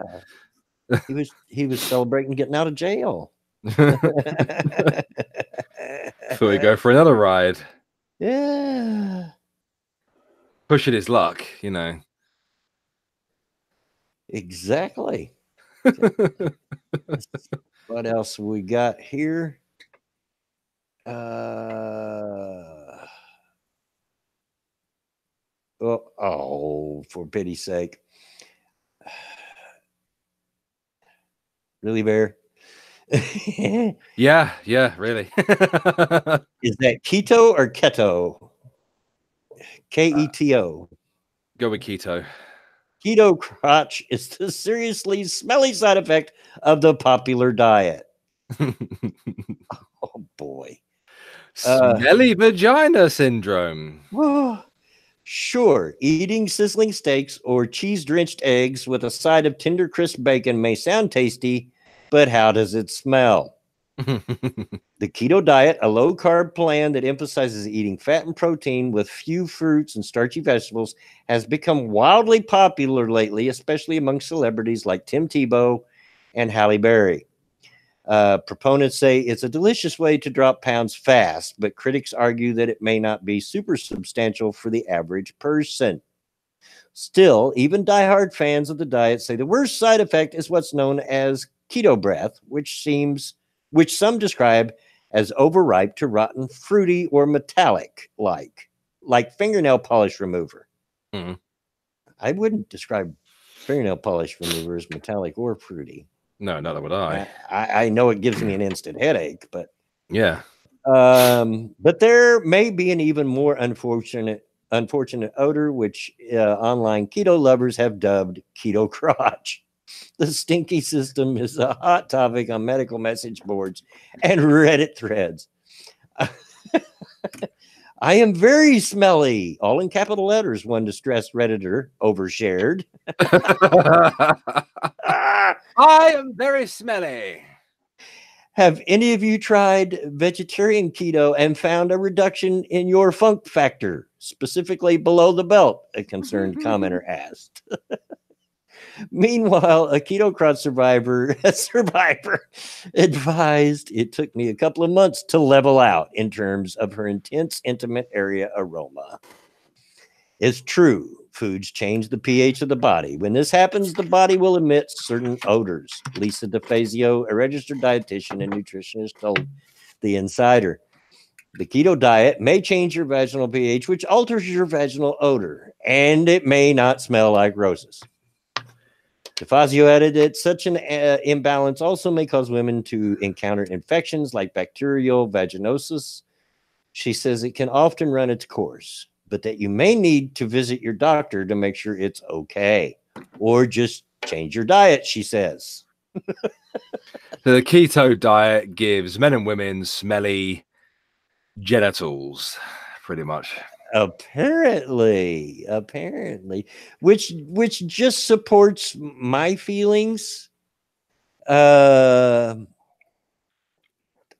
He was celebrating getting out of jail. Thought he'd go for another ride. Yeah. Pushing his luck, you know. Exactly. What else we got here? Oh, for pity's sake. Really, Bear? Yeah, really. Is that keto or keto? Keto. Go with keto. Keto crotch is the seriously smelly side effect of the popular diet. Oh boy. Smelly vagina syndrome. Sure, eating sizzling steaks or cheese-drenched eggs with a side of tender crisp bacon may sound tasty, but how does it smell? The keto diet, a low-carb plan that emphasizes eating fat and protein with few fruits and starchy vegetables, has become wildly popular lately, especially among celebrities like Tim Tebow and Halle Berry. Proponents say it's a delicious way to drop pounds fast, but critics argue that it may not be super substantial for the average person. Still, even diehard fans of the diet say the worst side effect is what's known as keto breath, which some describe as overripe to rotten, fruity, or metallic, like fingernail polish remover. I wouldn't describe fingernail polish remover as metallic or fruity. No, neither would I. I know it gives me an instant headache, but yeah, But there may be an even more unfortunate odor, which online keto lovers have dubbed keto crotch. The stinky system is a hot topic on medical message boards and Reddit threads. I am very smelly, all in capital letters, one distressed Redditor overshared. I am very smelly. Have any of you tried vegetarian keto and found a reduction in your funk factor, specifically below the belt? A concerned commenter asked. Meanwhile, a keto crotch survivor advised it took me a couple of months to level out in terms of her intense intimate area aroma. It's true. Foods change the pH of the body. When this happens, the body will emit certain odors. Lisa DeFazio, a registered dietitian and nutritionist, told The Insider. The keto diet may change your vaginal pH, which alters your vaginal odor, and it may not smell like roses. DeFazio added that such an imbalance also may cause women to encounter infections like bacterial vaginosis. She says it can often run its course, but that you may need to visit your doctor to make sure it's okay, or just change your diet, she says. The keto diet gives men and women smelly genitals, pretty much. Apparently, which just supports my feelings.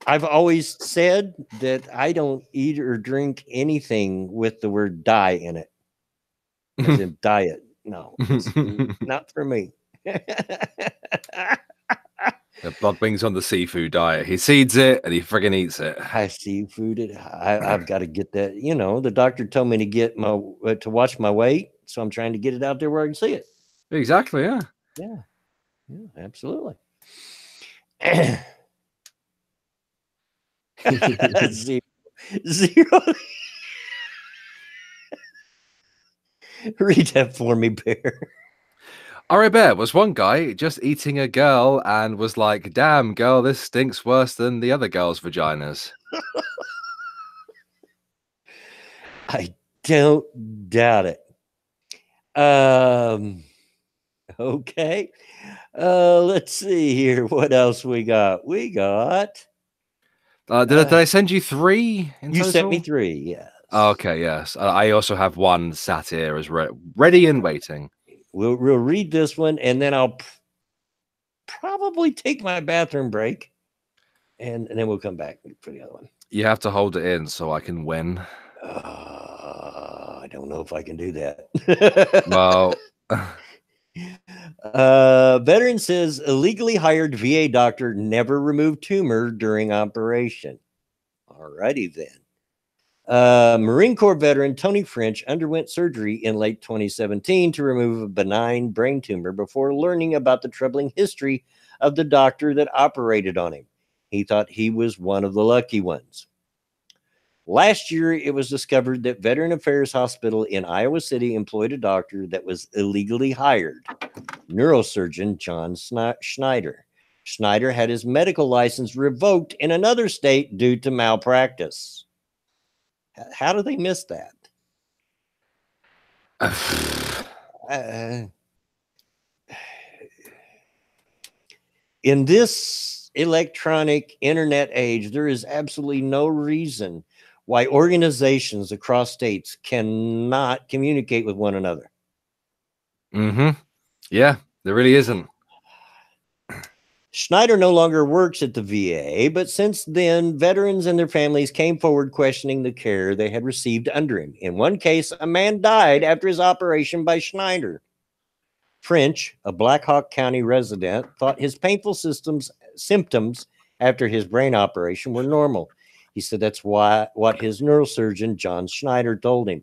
I've always said that I don't eat or drink anything with the word "die" in it. As in diet. No, it's not for me. The blood wings on the seafood diet. He seeds it and he friggin' eats it. I seafood it. I've got to get that. You know, the doctor told me to get to watch my weight, so I'm trying to get it out there where I can see it. Exactly. Yeah. Yeah. Absolutely. Zero. Read that for me, Bear. Ari Bear was one guy just eating a girl and was like, damn, girl, this stinks worse than the other girls' vaginas. I don't doubt it. Okay. Let's see here. What else we got? Did I send you 3 in you total? sent me 3, yes. Okay, yes. I also have 1 sat here as ready and waiting. We'll read this one, and then I'll probably take my bathroom break, and then we'll come back for the other one. You have to hold it in so I can win. I don't know if I can do that. Well... Veteran says illegally hired VA doctor never removed tumor during operation. Alrighty then. Marine Corps veteran Tony French underwent surgery in late 2017 to remove a benign brain tumor before learning about the troubling history of the doctor that operated on him. He thought he was one of the lucky ones. Last year, it was discovered that Veteran Affairs Hospital in Iowa City employed a doctor that was illegally hired, neurosurgeon John Schneider. Schneider had his medical license revoked in another state due to malpractice. How do they miss that? In this electronic internet age, there is absolutely no reason why organizations across states cannot communicate with one another. Yeah, there really isn't. Schneider no longer works at the VA, but since then, veterans and their families came forward questioning the care they had received under him. In one case, a man died after his operation by Schneider. French, a Black Hawk County resident, thought his painful symptoms after his brain operation were normal. He said that's what his neurosurgeon, John Schneider, told him.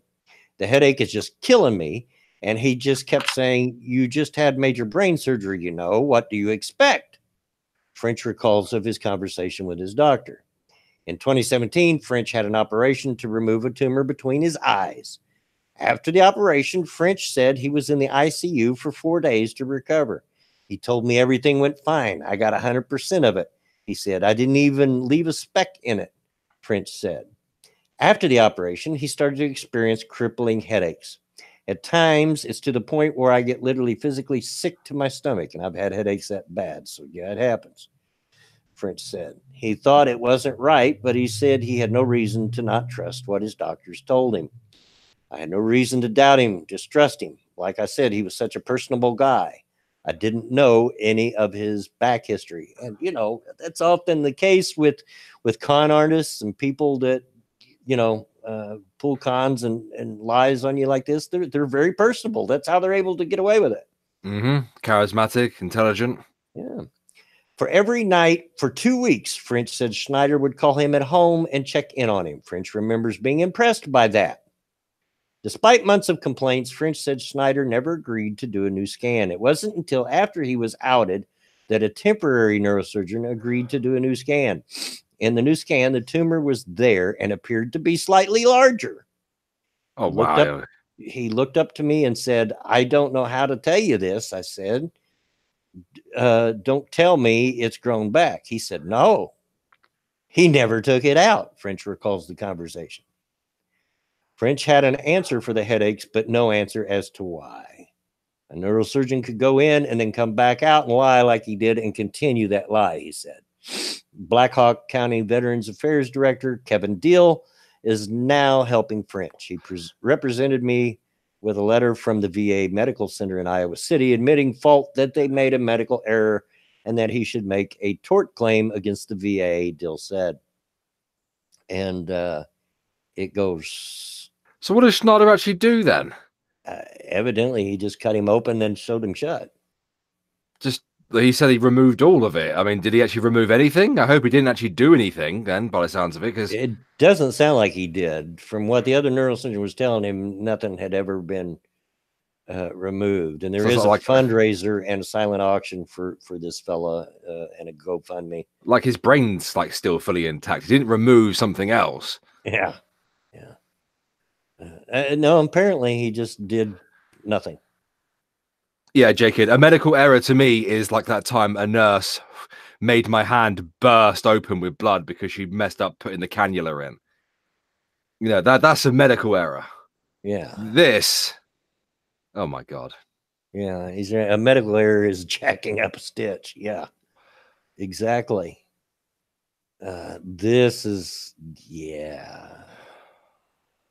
The headache is just killing me. And he just kept saying, you just had major brain surgery, you know. What do you expect? French recalls of his conversation with his doctor. In 2017, French had an operation to remove a tumor between his eyes. After the operation, French said he was in the ICU for 4 days to recover. He told me everything went fine. I got 100% of it. He said, I didn't even leave a speck in it. French said. After the operation, he started to experience crippling headaches. At times, it's to the point where I get literally physically sick to my stomach, and I've had headaches that bad. So, yeah, it happens, French said. He thought it wasn't right, but he said he had no reason to not trust what his doctors told him. I had no reason to doubt him, just trust him. Like I said, he was such a personable guy. I didn't know any of his back history. And, you know, that's often the case with con artists and people that, you know, pull cons and lies on you like this. They're very personable. That's how they're able to get away with it. Charismatic, intelligent. Yeah. For every night for 2 weeks, French said Schneider would call him at home and check in on him. French remembers being impressed by that. Despite months of complaints, French said Schneider never agreed to do a new scan. It wasn't until after he was outed that a temporary neurosurgeon agreed to do a new scan. In the new scan, the tumor was there and appeared to be slightly larger. Oh, wow. He looked up to me and said, "I don't know how to tell you this." I said, "Don't tell me it's grown back." He said, "No, he never took it out." French recalls the conversation. French had an answer for the headaches, but no answer as to why. A neurosurgeon could go in and then come back out and lie like he did and continue that lie, he said. Black Hawk County Veterans Affairs Director Kevin Deal is now helping French. He represented me with a letter from the VA Medical Center in Iowa City admitting fault that they made a medical error and that he should make a tort claim against the VA, Deal said. And it goes... So what does Schneider actually do then? Evidently, he just cut him open and showed him shut. He said he removed all of it. I mean, did he actually remove anything? I hope he didn't actually do anything then, by the sounds of it. Because it doesn't sound like he did. From what the other neurosurgeon was telling him, nothing had ever been removed. And there is a fundraiser and a silent auction for this fella and a GoFundMe. Like his brain's like still fully intact. He didn't remove something else. Yeah. No, apparently he just did nothing. Yeah, J-Kid, a medical error to me is like that time a nurse made my hand burst open with blood because she messed up putting the cannula in. You know, that's a medical error. Yeah. This, oh my God. Yeah, a medical error is jacking up a stitch. Yeah, exactly. This is, yeah.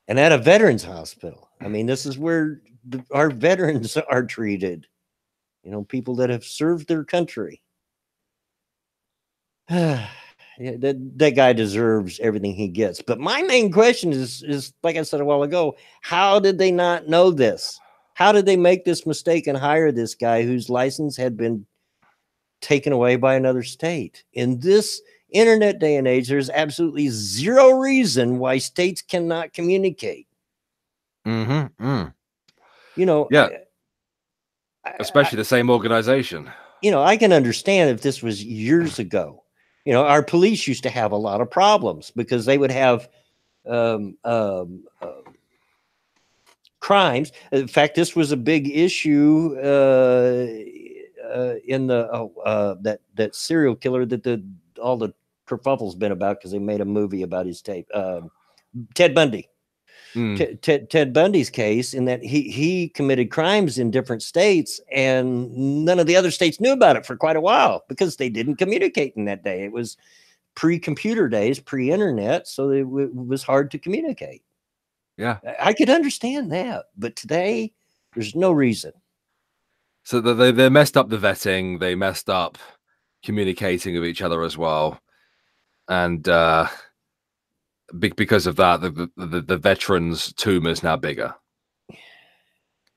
And at a veterans hospital. I mean, this is where our veterans are treated. You know, people that have served their country. Yeah, that guy deserves everything he gets. But my main question is, like I said a while ago, how did they not know this? How did they make this mistake and hire this guy whose license had been taken away by another state? In this internet day and age, there's absolutely zero reason why states cannot communicate. You know, yeah, especially the same organization. You know, I can understand if this was years ago. You know, our police used to have a lot of problems because they would have crimes. In fact, this was a big issue in the that serial killer that all the kerfuffle's been about because they made a movie about his tape. Ted Bundy. Ted Bundy's case, in that he committed crimes in different states, and none of the other states knew about it for quite a while because they didn't communicate in that day. It was pre-computer days, pre-internet, so it was hard to communicate. Yeah, I could understand that, but today there's no reason. So they messed up the vetting, they messed up communicating with each other as well, and because of that, the veteran's tumor is now bigger.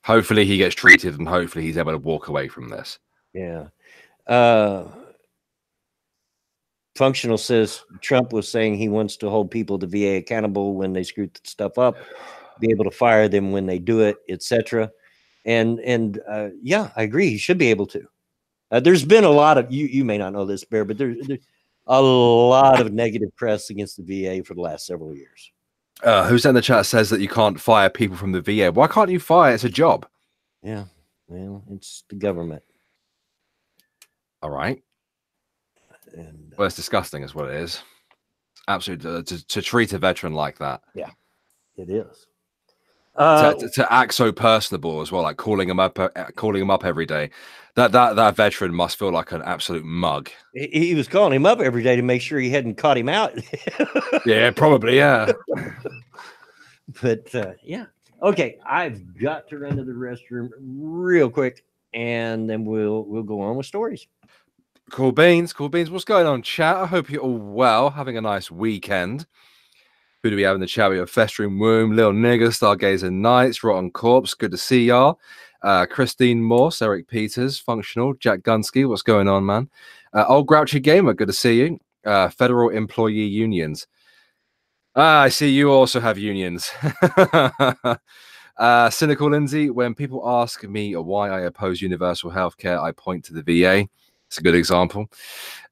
Hopefully he gets treated and hopefully he's able to walk away from this. Yeah. Functional says Trump was saying he wants to hold people at the VA accountable when they screw stuff up, be able to fire them when they do it, etc. And yeah, I agree. He should be able to. There's been a lot of, you may not know this, Bear, but there's a lot of negative press against the VA for the last several years. Who's in the chat says that you can't fire people from the VA? Why can't you fire? It's a job. Yeah, well, it's the government. All right. And well, it's disgusting is what it is. Absolutely, to treat a veteran like that. Yeah, it is. To act so personable as well, like calling him up every day. That veteran must feel like an absolute mug. He was calling him up every day to make sure he hadn't caught him out. Yeah, probably. Yeah. But yeah. Okay, I've got to run to the restroom real quick, and then we'll go on with stories. Cool beans. What's going on, chat? I hope you're all well, having a nice weekend. Who do we have in the chat? We have Festering Womb, Little Nigger, Stargazer Knights, Rotten Corpse. Good to see y'all. Christine Morse, Eric Peters, Functional, Jack Gunsky. What's going on, man? Old Grouchy Gamer. Good to see you. Federal Employee Unions. I see you also have unions. Cynical Lindsay. When people ask me why I oppose universal healthcare, I point to the VA. It's a good example.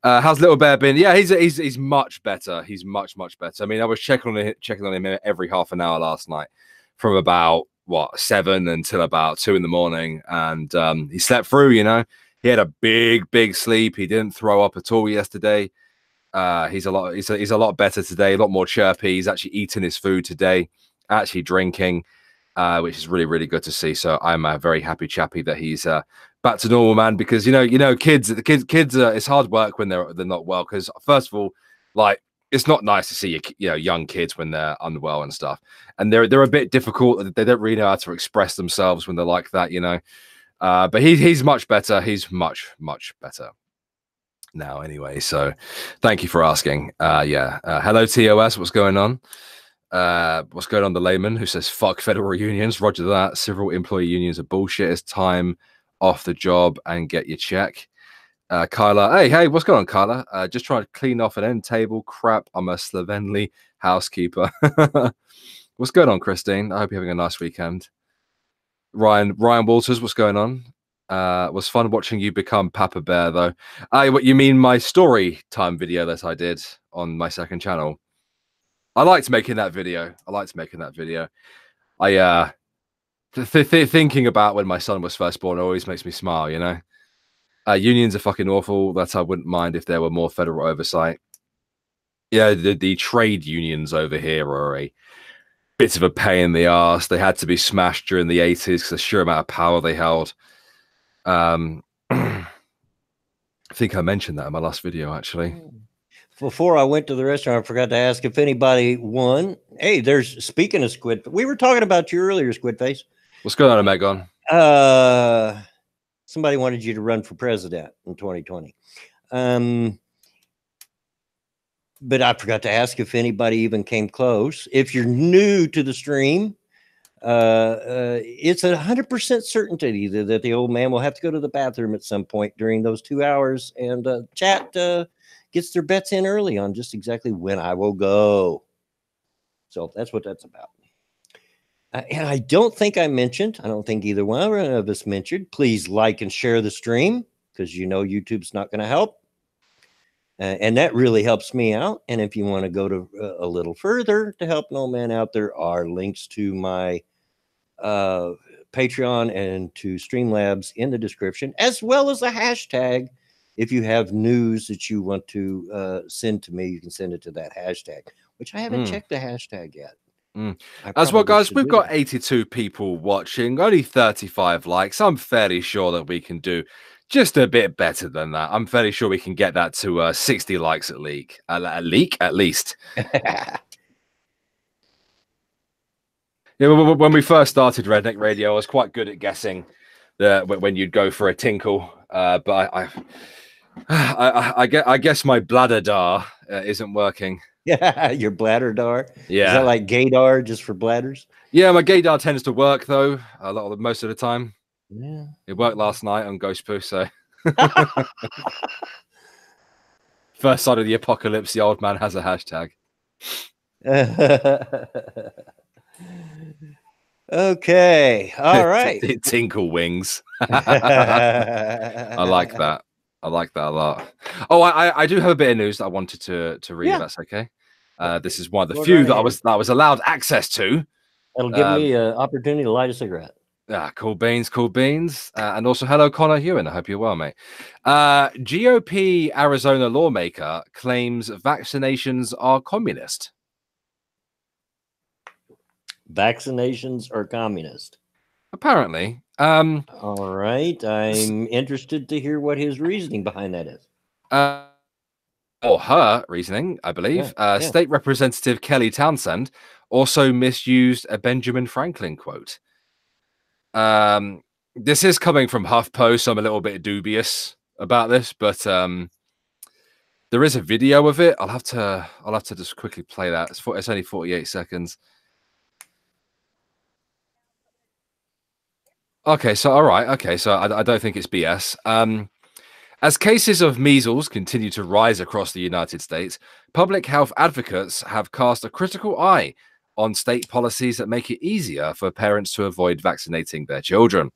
How's Little Bear been? Yeah, he's much better. He's much better. I mean, I was checking on him every half an hour last night, from about 7 until about 2 in the morning, and he slept through. You know, he had a big sleep. He didn't throw up at all yesterday. He's a lot better today. A lot more chirpy. He's actually eating his food today. Actually drinking. Which is really good to see. So I'm a very happy chappy that he's back to normal, man. Because kids, it's hard work when they're not well. Because first of all, like, it's not nice to see young kids when they're unwell and stuff, and they're a bit difficult. They don't really know how to express themselves when they're like that, But he's much better. He's much better now, anyway. So thank you for asking. Hello TOS. What's going on? What's going on, the layman who says fuck federal unions? Roger that. Civil employee unions are bullshit. It's time off the job and get your check. Kyla, hey, what's going on, Kyla? Just trying to clean off an end table. Crap, I'm a slovenly housekeeper. What's going on, Christine? I hope you're having a nice weekend. Ryan Walters, what's going on? Was fun watching you become Papa Bear, though. What you mean, my story time video that I did on my second channel? I liked making that video. I thinking about when my son was first born always makes me smile, Unions are fucking awful. That I wouldn't mind if there were more federal oversight. Yeah, the trade unions over here are a bit of a pain in the ass. They had to be smashed during the 80s because the sheer amount of power they held. I think I mentioned that in my last video, actually. Before I went to the restaurant, I forgot to ask if anybody won. Hey, speaking of Squid, we were talking about you earlier, Squid Face. What's going on, Megon? Somebody wanted you to run for president in 2020. But I forgot to ask if anybody even came close. If you're new to the stream, it's 100% certainty that the old man will have to go to the bathroom at some point during those 2 hours, and chat gets their bets in early on just exactly when I will go. So that's what that's about. And I don't think I don't think either one of us mentioned, please like and share the stream, because YouTube's not going to help. And that really helps me out. And if you want to go to a little further to help an old man out, there are links to my Patreon and to Streamlabs in the description, as well as a hashtag. If you have news that you want to send to me, you can send it to that hashtag, which I haven't checked the hashtag yet. As well, guys, we've got 82 people watching, only 35 likes. I'm fairly sure that we can do just a bit better than that. I'm fairly sure we can get that to 60 likes at least. Yeah, when we first started Redneck Radio, I was quite good at guessing when you'd go for a tinkle, but I guess my bladder dar isn't working. Yeah, your bladder dar. Yeah, is that like gaydar just for bladders? Yeah, my gaydar tends to work though most of the time. Yeah, it worked last night on Ghost Poo. So first side of the apocalypse, the old man has a hashtag. Okay, all right. Tinkle wings. I like that. I like that a lot. Oh, I do have a bit of news that I wanted to read. If that's okay. This is one of the few that I was allowed access to. That'll give me an opportunity to light a cigarette. Cool beans, cool beans. And also, hello, Connor Hewen. I hope you're well, mate. GOP Arizona lawmaker claims vaccinations are communist. Vaccinations are communist. Apparently. All right. I'm interested to hear what his reasoning behind that is. Or her reasoning, I believe. State Representative Kelly Townsend also misused a Benjamin Franklin quote. This is coming from HuffPo, so I'm a little bit dubious about this, but there is a video of it. I'll have to just quickly play that. It's only 48 seconds. Okay, so all right. Okay, so I don't think it's BS. As cases of measles continue to rise across the United States, public health advocates have cast a critical eye on state policies that make it easier for parents to avoid vaccinating their children.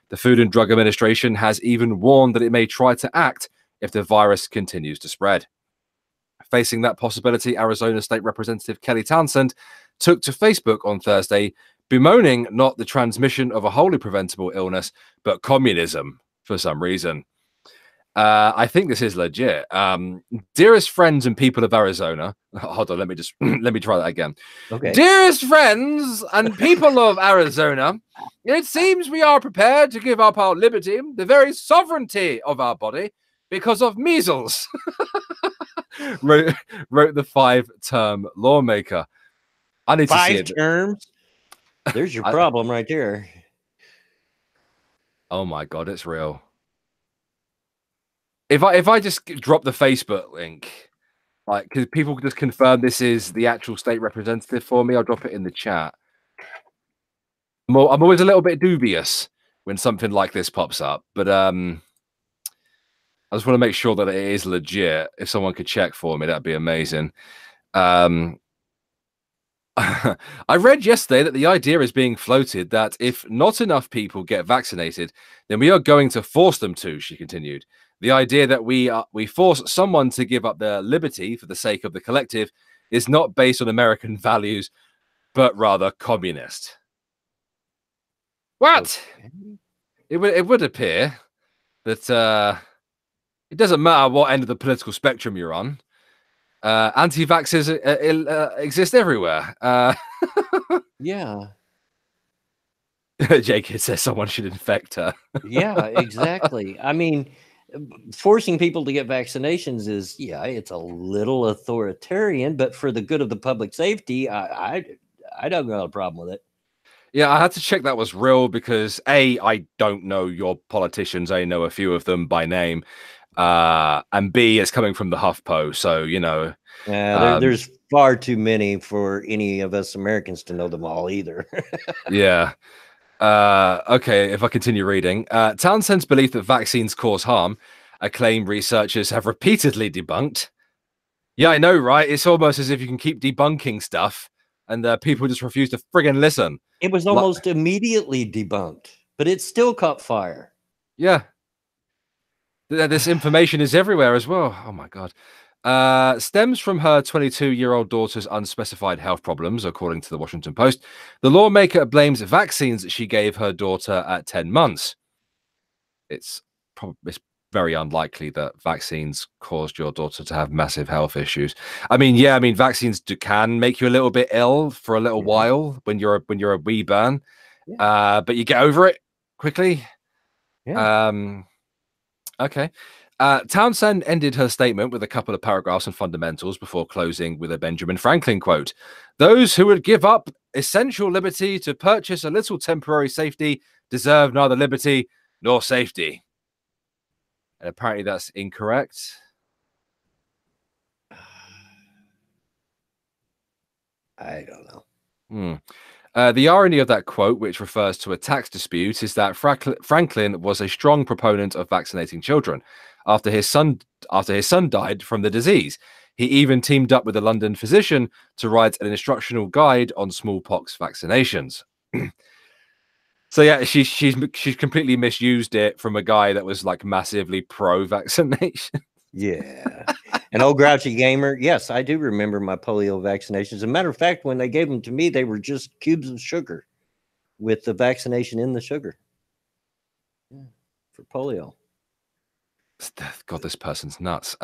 The Food and Drug Administration has even warned that it may try to act if the virus continues to spread. Facing that possibility, Arizona State Representative Kelly Townsend took to Facebook on Thursday, bemoaning not the transmission of a wholly preventable illness, but communism for some reason. I think this is legit. Dearest friends and people of Arizona, hold on, let me try that again. Okay. Dearest friends and people of Arizona, it seems we are prepared to give up our liberty, the very sovereignty of our body, because of measles. wrote the 5-term lawmaker. I need to see it. 5 terms. There's your problem right there. Oh my God, it's real. If I just drop the Facebook link, like, because people just confirm this is the actual state representative for me, I'll drop it in the chat. I'm always a little bit dubious when something like this pops up, but I just want to make sure that it is legit. If someone could check for me, that'd be amazing. I read yesterday that the idea is being floated that if not enough people get vaccinated, then we are going to force them to, she continued. The idea that we force someone to give up their liberty for the sake of the collective is not based on American values, but rather communist. What? Okay. It would appear that it doesn't matter what end of the political spectrum you're on. Anti-vaxxers exist everywhere. Yeah. Jake says someone should infect her. Yeah, exactly. I mean, forcing people to get vaccinations is, it's a little authoritarian, but for the good of the public safety, I don't got a problem with it. Yeah, I had to check that was real because A, I don't know your politicians. I know a few of them by name. And B, it's coming from the HuffPo, so there's far too many for any of us Americans to know them all either. Yeah. Okay, if I continue reading, Townsend's belief that vaccines cause harm, a claim researchers have repeatedly debunked. Yeah, I know, right? It's almost as if you can keep debunking stuff and people just refuse to friggin' listen. It was almost immediately debunked, but it still caught fire. Yeah. This information is everywhere as well. Oh my God. Stems from her 22-year-old daughter's unspecified health problems, according to the Washington Post. The lawmaker blames vaccines she gave her daughter at 10 months. It's very unlikely that vaccines caused your daughter to have massive health issues. I mean, vaccines can make you a little bit ill for a little while when you're a wee burn, but you get over it quickly. Yeah. Okay. Townsend ended her statement with a couple of paragraphs on fundamentals before closing with a Benjamin Franklin quote. Those who would give up essential liberty to purchase a little temporary safety deserve neither liberty nor safety. And apparently that's incorrect. I don't know. The irony of that quote, which refers to a tax dispute, is that Franklin was a strong proponent of vaccinating children. After his son died from the disease, he even teamed up with a London physician to write an instructional guide on smallpox vaccinations. So yeah, she's completely misused it from a guy that was like massively pro-vaccination. Yeah. An old grouchy gamer. Yes, I do remember my polio vaccinations. As a matter of fact, when they gave them to me, they were just cubes of sugar. with the vaccination in the sugar. Yeah, for polio. God, this person's nuts.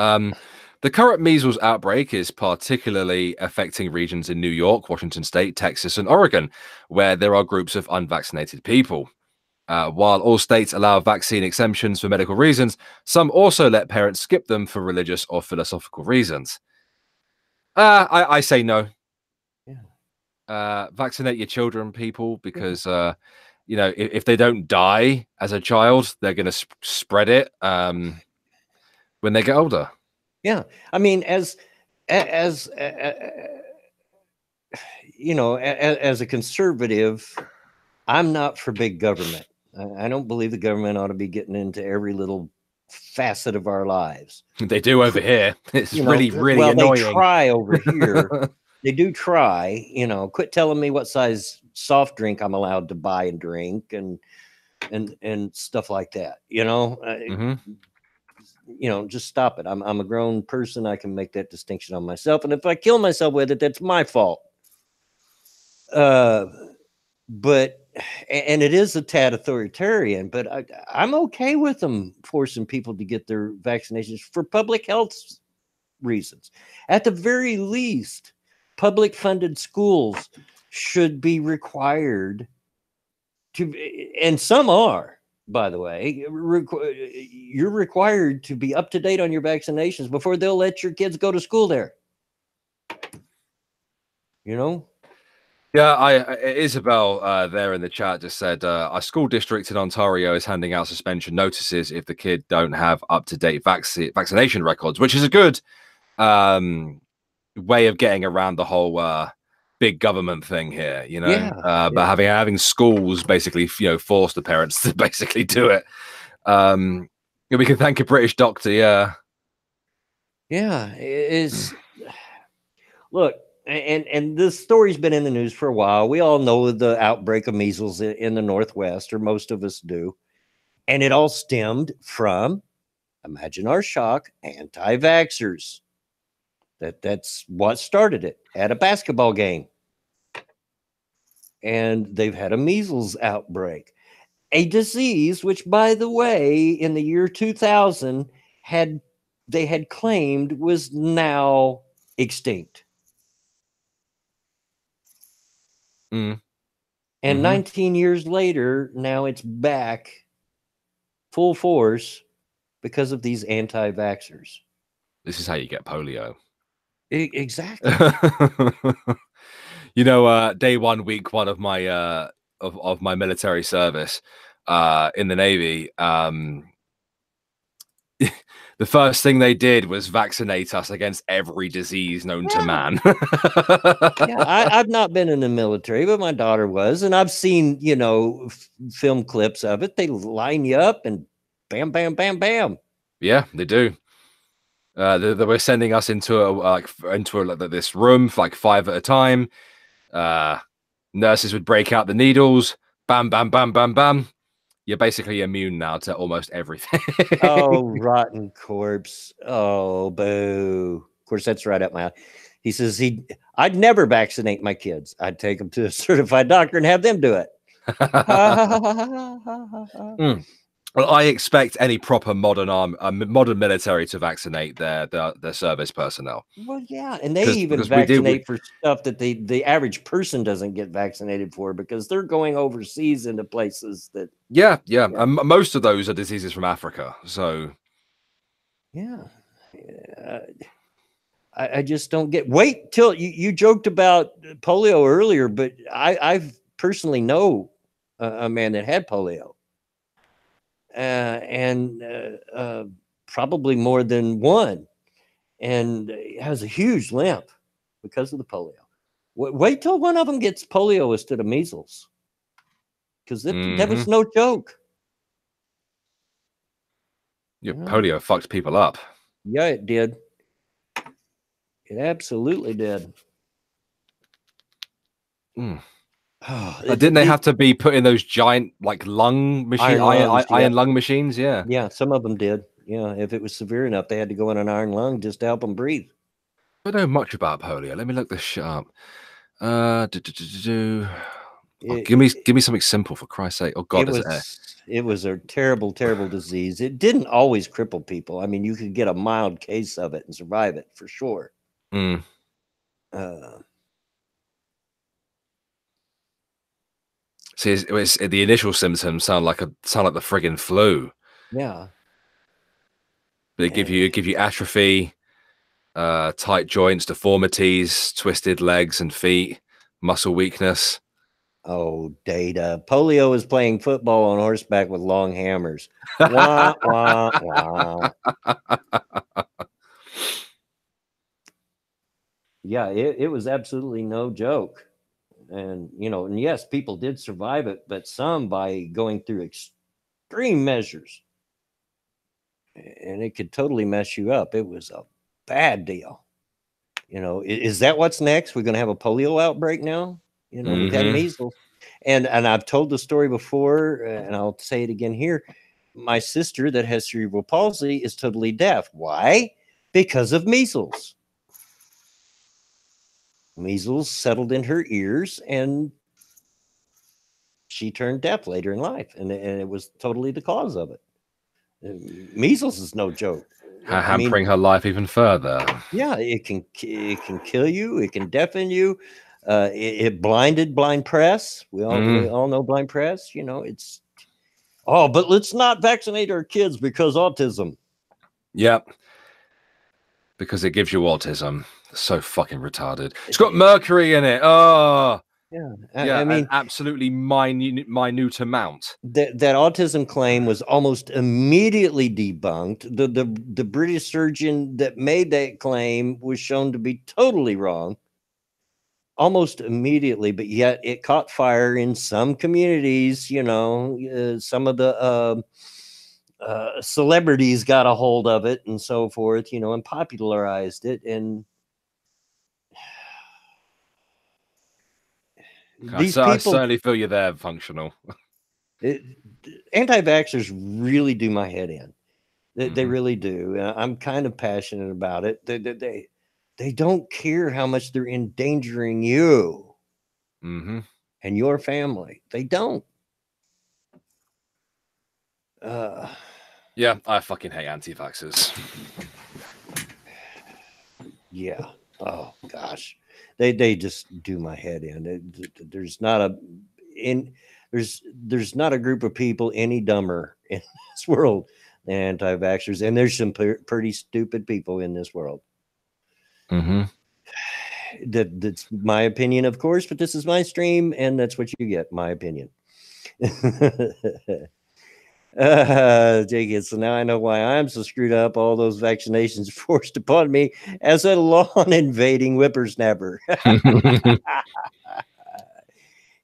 The current measles outbreak is particularly affecting regions in New York, Washington State, Texas, and Oregon, where there are groups of unvaccinated people. While all states allow vaccine exemptions for medical reasons, some also let parents skip them for religious or philosophical reasons. I say no. Yeah. Vaccinate your children, people, because you know, if they don't die as a child, they're going to spread it when they get older. Yeah, I mean, as you know, as a conservative, I'm not for big government. I don't believe the government ought to be getting into every little facet of our lives. They do over here. It's really well, annoying. They try over here. They do try. You know, quit telling me what size soft drink I'm allowed to buy and drink, and stuff like that. You know. You know, just stop it. I'm a grown person. I can make that distinction on myself. And if I kill myself with it, that's my fault. But and it is a tad authoritarian, but I'm okay with them forcing people to get their vaccinations for public health reasons. At the very least, public funded schools should be required to, and some are, by the way, you're required to be up to date on your vaccinations before they'll let your kids go to school there. You know? Yeah, Isabel there in the chat just said a school district in Ontario is handing out suspension notices if the kid don't have up-to-date vaccination records, which is a good way of getting around the whole big government thing here, you know. Yeah, but having schools basically, you know, force the parents to basically do it. We can thank a British doctor. Yeah, it's look, and this story's been in the news for a while. We all know the outbreak of measles in the Northwest, or most of us do, and it all stemmed from, imagine our shock, anti-vaxxers. That's what started it at a basketball game. And they've had a measles outbreak, a disease which, by the way, in the year 2000 they had claimed was now extinct. And 19 years later, now it's back full force because of these anti-vaxxers. This is how you get polio. Exactly. You know, day one, week one of my of my military service in the Navy, the first thing they did was vaccinate us against every disease known to man. Yeah, I've not been in the military, but my daughter was, and I've seen, you know, film clips of it. They line you up and bam, bam, bam, bam. Yeah, they do. They were sending us into this room for like 5 at a time. Nurses would break out the needles. Bam, bam, bam, bam, bam. You're basically immune now to almost everything. Oh, rotten corpse. Oh, boo. Of course, that's right up my alley. He says I'd never vaccinate my kids. I'd take them to a certified doctor and have them do it. Well, I expect any proper modern military to vaccinate their service personnel. Well, yeah, and they even vaccinate for stuff that the average person doesn't get vaccinated for, because they're going overseas into places that. Yeah. And most of those are diseases from Africa. So. Yeah. I just don't get. Wait till you joked about polio earlier, but I've personally know a man that had polio. And probably more than one, and has a huge limp because of the polio. Wait till one of them gets polio instead of measles, because that was no joke. Yeah, polio fucked people up. Yeah, it did. It absolutely did. Didn't they have to be put in those giant like lung machine, iron lung machines? Yeah, some of them did. Yeah, if it was severe enough, they had to go in an iron lung just to help them breathe. I don't know much about polio. Let me look this shit up. give me something simple, for Christ's sake. Oh God, it was a terrible, terrible disease. It didn't always cripple people. I mean, you could get a mild case of it and survive it for sure. Mm. See, the initial symptoms sound like the friggin' flu. Yeah. They give you atrophy, tight joints, deformities, twisted legs and feet, muscle weakness. Oh, data. Polio is playing football on horseback with long hammers. Wah, wah, wah. Yeah, it was absolutely no joke. And, and yes, people did survive it, but some by going through extreme measures. And it could totally mess you up. It was a bad deal. Is that what's next? We're going to have a polio outbreak now? We've had measles. And I've told the story before, and I'll say it again here. My sister that has cerebral palsy is totally deaf. Why? Because of measles. Measles settled in her ears, and she turned deaf later in life. And it was totally the cause of it. Measles is no joke. Hampering her life even further. Yeah, it can kill you. It can deafen you. It blinded blind press. We all know blind press. It's but let's not vaccinate our kids because autism. Yep. Because it gives you autism. So fucking retarded. It's got mercury in it. Oh. Yeah. I mean, an absolutely minute amount. That autism claim was almost immediately debunked. The British surgeon that made that claim was shown to be totally wrong almost immediately, but yet it caught fire in some communities. Some of the celebrities got a hold of it and so forth, and popularized it. And I certainly feel you're there, functional. Anti-vaxxers really do my head in. They really do. I'm kind of passionate about it. They don't care how much they're endangering you and your family. They don't. Yeah, I fucking hate anti-vaxxers. Yeah. Oh gosh. They just do my head in. There's not a group of people any dumber in this world than anti-vaxxers, and there's some pretty stupid people in this world. That's my opinion, of course, but this is my stream, and that's what you get. My opinion. Jake, so now I know why I'm so screwed up. All those vaccinations forced upon me as a lawn invading whippersnapper.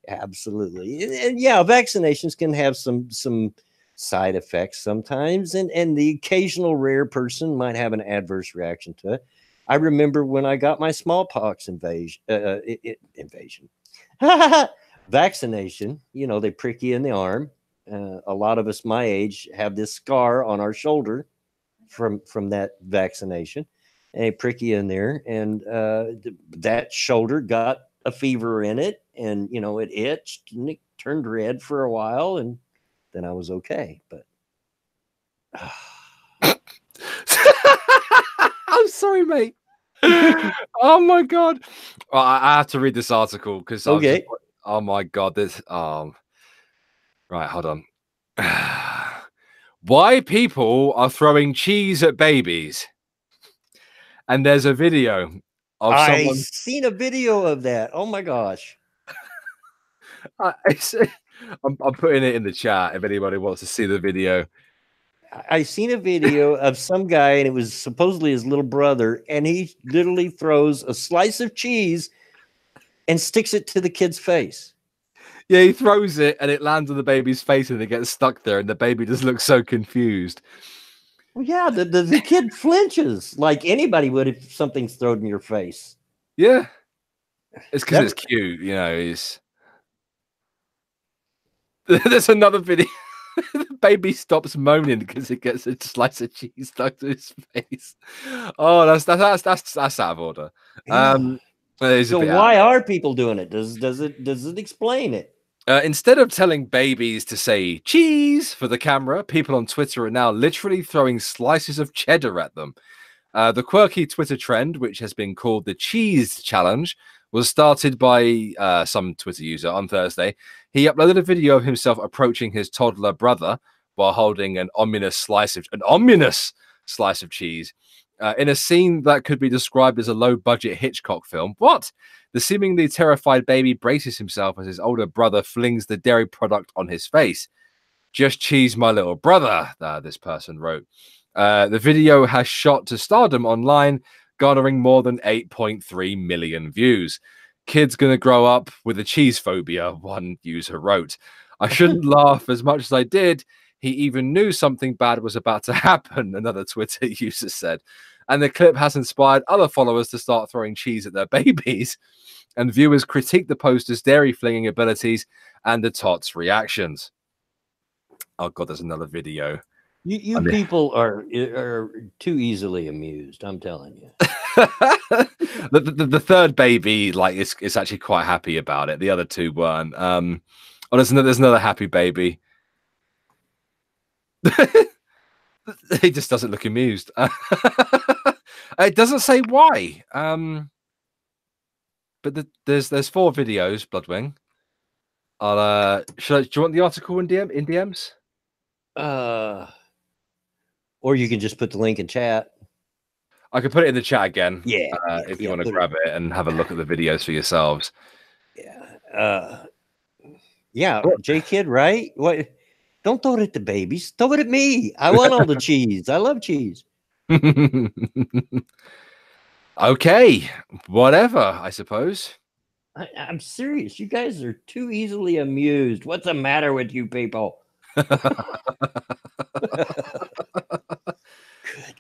Absolutely. And yeah, vaccinations can have some side effects sometimes, and the occasional rare person might have an adverse reaction to it. I remember when I got my smallpox vaccination, they prick you in the arm. A lot of us my age have this scar on our shoulder from that vaccination, and they prick you in there, and that shoulder got a fever in it, and it itched and it turned red for a while, and then I was okay. But I'm sorry, mate. Oh my god. Well, I have to read this article because okay. Oh my god, this right, hold on. Why people are throwing cheese at babies. And there's a video of I've seen a video of that. Oh my gosh. I'm putting it in the chat if anybody wants to see the video. I seen a video of some guy, and it was supposedly his little brother, and he literally throws a slice of cheese and sticks it to the kid's face. Yeah, he throws it and it lands on the baby's face and it gets stuck there, and the baby just looks so confused. Well, yeah, the kid flinches like anybody would if something's thrown in your face. Yeah. It's because it's cute, he's... There's another video. The baby stops moaning because it gets a slice of cheese stuck to his face. Oh, that's out of order. Yeah. So why are people doing it? Does it explain it? Instead of telling babies to say cheese for the camera, people on Twitter are now literally throwing slices of cheddar at them. The quirky Twitter trend, which has been called the Cheese Challenge, was started by some Twitter user on Thursday. He uploaded a video of himself approaching his toddler brother while holding an ominous slice of cheese. In a scene that could be described as a low-budget Hitchcock film. What? The seemingly terrified baby braces himself as his older brother flings the dairy product on his face. Just cheese, my little brother, this person wrote. The video has shot to stardom online, garnering more than 8.3 million views. Kid's gonna grow up with a cheese phobia, one user wrote. I shouldn't laugh as much as I did. He even knew something bad was about to happen, another Twitter user said. And the clip has inspired other followers to start throwing cheese at their babies. And viewers critique the poster's dairy flinging abilities and the tot's reactions. Oh god, there's another video. You people are too easily amused. I'm telling you. the third baby, like, is actually quite happy about it. The other two weren't. Oh, there's another happy baby. He just doesn't look amused. It doesn't say why. But there's 4 videos, Bloodwing. Do you want the article in DMs? Or you can just put the link in chat. I can put it in the chat again. Yeah. If you want to grab it and have a look at the videos for yourselves. Yeah. Yeah, J Kid, right? What? Don't throw it at the babies. Throw it at me. I want all the cheese. I love cheese. Okay, whatever, I suppose. I'm serious. You guys are too easily amused. What's the matter with you people? Good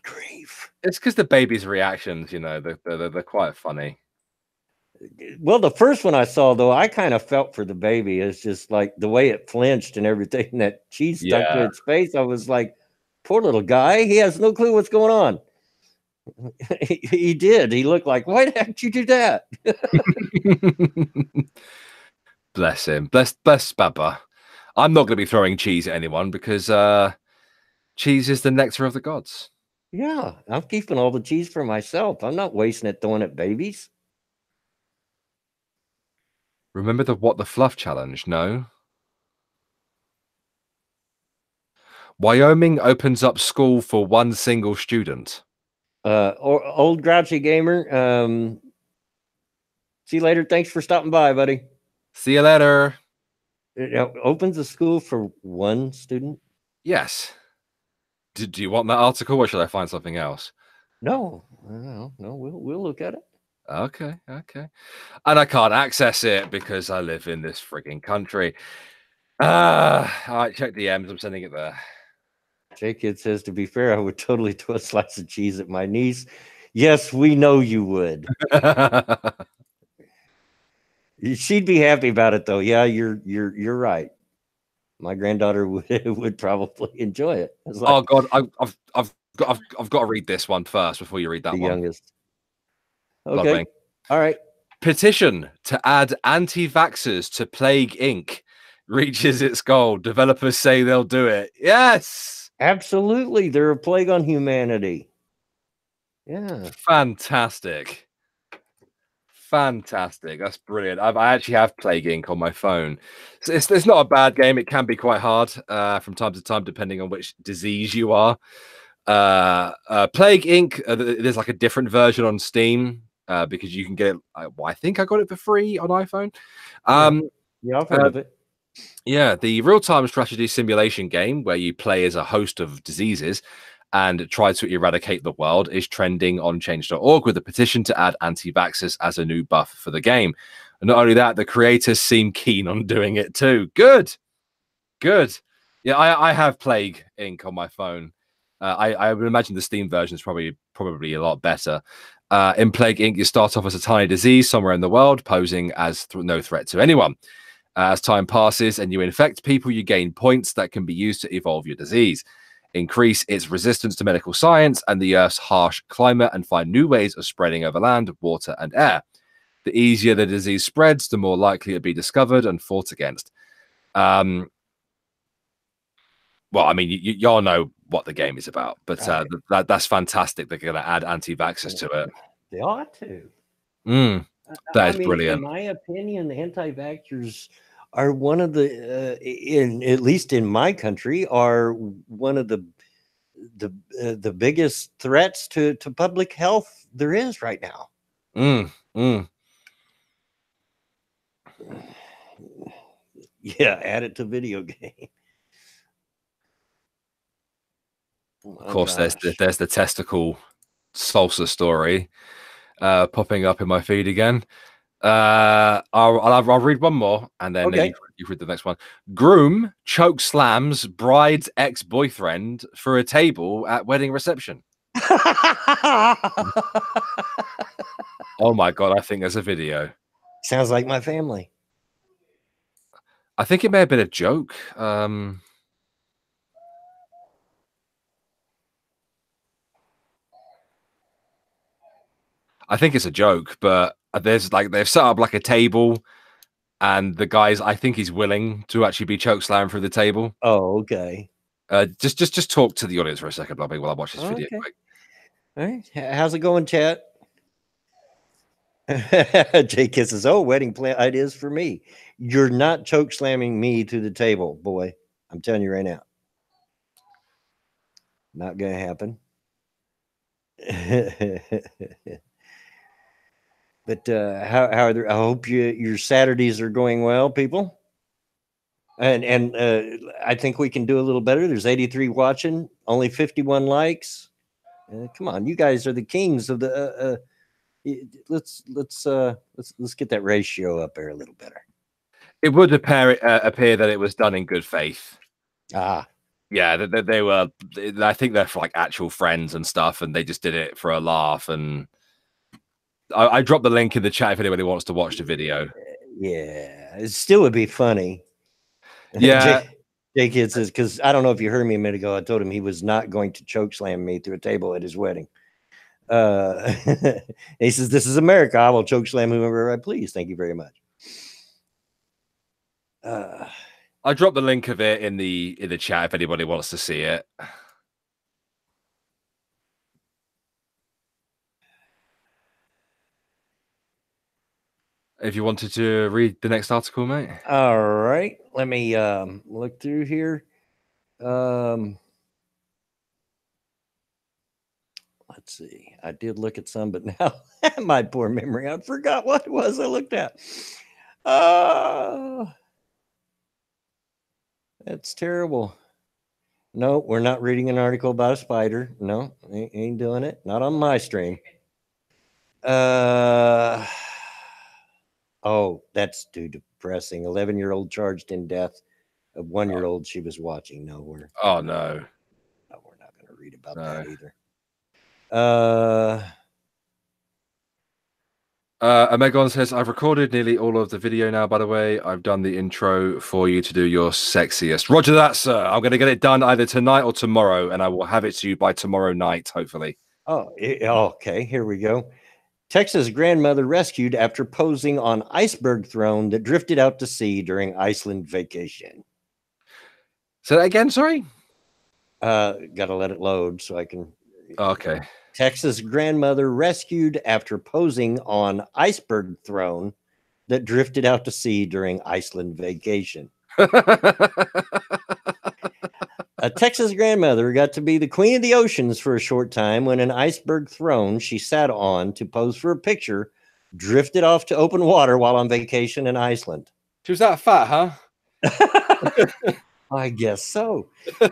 grief. It's because the baby's reactions, you know, they're quite funny. Well, the first one I saw, though, I kind of felt for the baby. It's just like the way it flinched and everything, that cheese stuck to its face. I was like, poor little guy. He has no clue what's going on. He did. He looked like, why the heck did you do that? Bless him. Bless Baba. I'm not going to be throwing cheese at anyone because cheese is the nectar of the gods. Yeah, I'm keeping all the cheese for myself. I'm not wasting it throwing at babies. Remember the What the Fluff challenge? No? Wyoming opens up school for one single student. Or old grouchy gamer. See you later. Thanks for stopping by, buddy. See you later. It opens a school for one student? Yes. Do you want that article, or should I find something else? No. We'll look at it. Okay. And I can't access it because I live in this frigging country. All right, check DMs. I'm sending it there. J-Kid says, to be fair, I would totally throw a slice of cheese at my niece. Yes, we know you would. She'd be happy about it, though. Yeah, you're right. My granddaughter would probably enjoy it. Like, oh God, I've got to read this one first before you read that one. The youngest. Okay. All right. Petition to add anti-vaxxers to Plague Inc. reaches its goal. Developers say they'll do it. Yes. Absolutely. They're a plague on humanity. Yeah. Fantastic. That's brilliant. I actually have Plague Inc. on my phone. So it's not a bad game. It can be quite hard from time to time, depending on which disease you are. Plague Inc. There's like a different version on Steam because you can get it. I think I got it for free on iPhone. Yeah, I've heard of it. Yeah, the real-time strategy simulation game where you play as a host of diseases and try to eradicate the world is trending on change.org with a petition to add anti-vaxxers as a new buff for the game. And not only that, the creators seem keen on doing it too. Good. Yeah, I have Plague Inc. on my phone. I would imagine the Steam version is probably a lot better. In Plague Inc., you start off as a tiny disease somewhere in the world, posing as no threat to anyone. As time passes and you infect people, you gain points that can be used to evolve your disease, increase its resistance to medical science and the Earth's harsh climate, and find new ways of spreading over land, water, and air. The easier the disease spreads, the more likely it'll be discovered and fought against. Well, I mean, y'all know what the game is about, but that's fantastic. They're going to add anti-vaxxers to it. They ought to. That is I mean, brilliant. in my opinion, the anti-vaxxers are one of the, at least in my country, are one of the biggest threats to public health there is right now. Yeah, add it to video game. Of course, there's the testicle salsa story popping up in my feed again. I'll read one more, and then you read the next one. Groom choke slams bride's ex-boyfriend for a table at wedding reception. Oh my god, I think there's a video. Sounds like my family. I think it may have been a joke. I think it's a joke, but they've set up like a table, and the guy's, I think he's willing to actually be choke slammed through the table. Oh, okay. Just talk to the audience for a second, Bobby, while I watch this video quick. All right. How's it going, chat? Jay kisses. Oh, wedding plan ideas for me. You're not choke slamming me to the table, boy. I'm telling you right now. Not gonna happen. But how are there? I hope your Saturdays are going well, people. And I think we can do a little better. There's 83 watching, only 51 likes. Come on, you guys are the kings of the. Let's get that ratio up there a little better. It would appear that it was done in good faith. Yeah, they were. I think they're for like actual friends and stuff, and they just did it for a laugh. And I dropped the link in the chat if anybody wants to watch the video. Yeah, it still would be funny. Yeah. Jake says, because I don't know if you heard me a minute ago. I told him he was not going to choke slam me through a table at his wedding. He says, "This is America. I will choke slam whoever I please. Thank you very much." I dropped the link of it in the chat if anybody wants to see it. If you wanted to read the next article, mate. All right. Let me look through here. Let's see. I did look at some, but now my poor memory, I forgot what it was I looked at. That's terrible. No, we're not reading an article about a spider. No, ain't doing it. Not on my stream. Oh, that's too depressing. 11-year-old charged in death of 1-year-old she was watching. No, we're no, we're not going to read about that either. Megon says, I've recorded nearly all of the video now, by the way. I've done the intro for you to do your sexiest. Roger that, sir. I'm going to get it done either tonight or tomorrow, and I will have it to you by tomorrow night, hopefully. Oh, okay. Here we go. Texas grandmother rescued after posing on iceberg throne that drifted out to sea during Iceland vacation. Say that again, sorry? Got to let it load so I can. Okay. Texas grandmother rescued after posing on iceberg throne that drifted out to sea during Iceland vacation. A Texas grandmother got to be the queen of the oceans for a short time when an iceberg throne she sat on to pose for a picture drifted off to open water while on vacation in Iceland. She was that fat, huh? I guess so.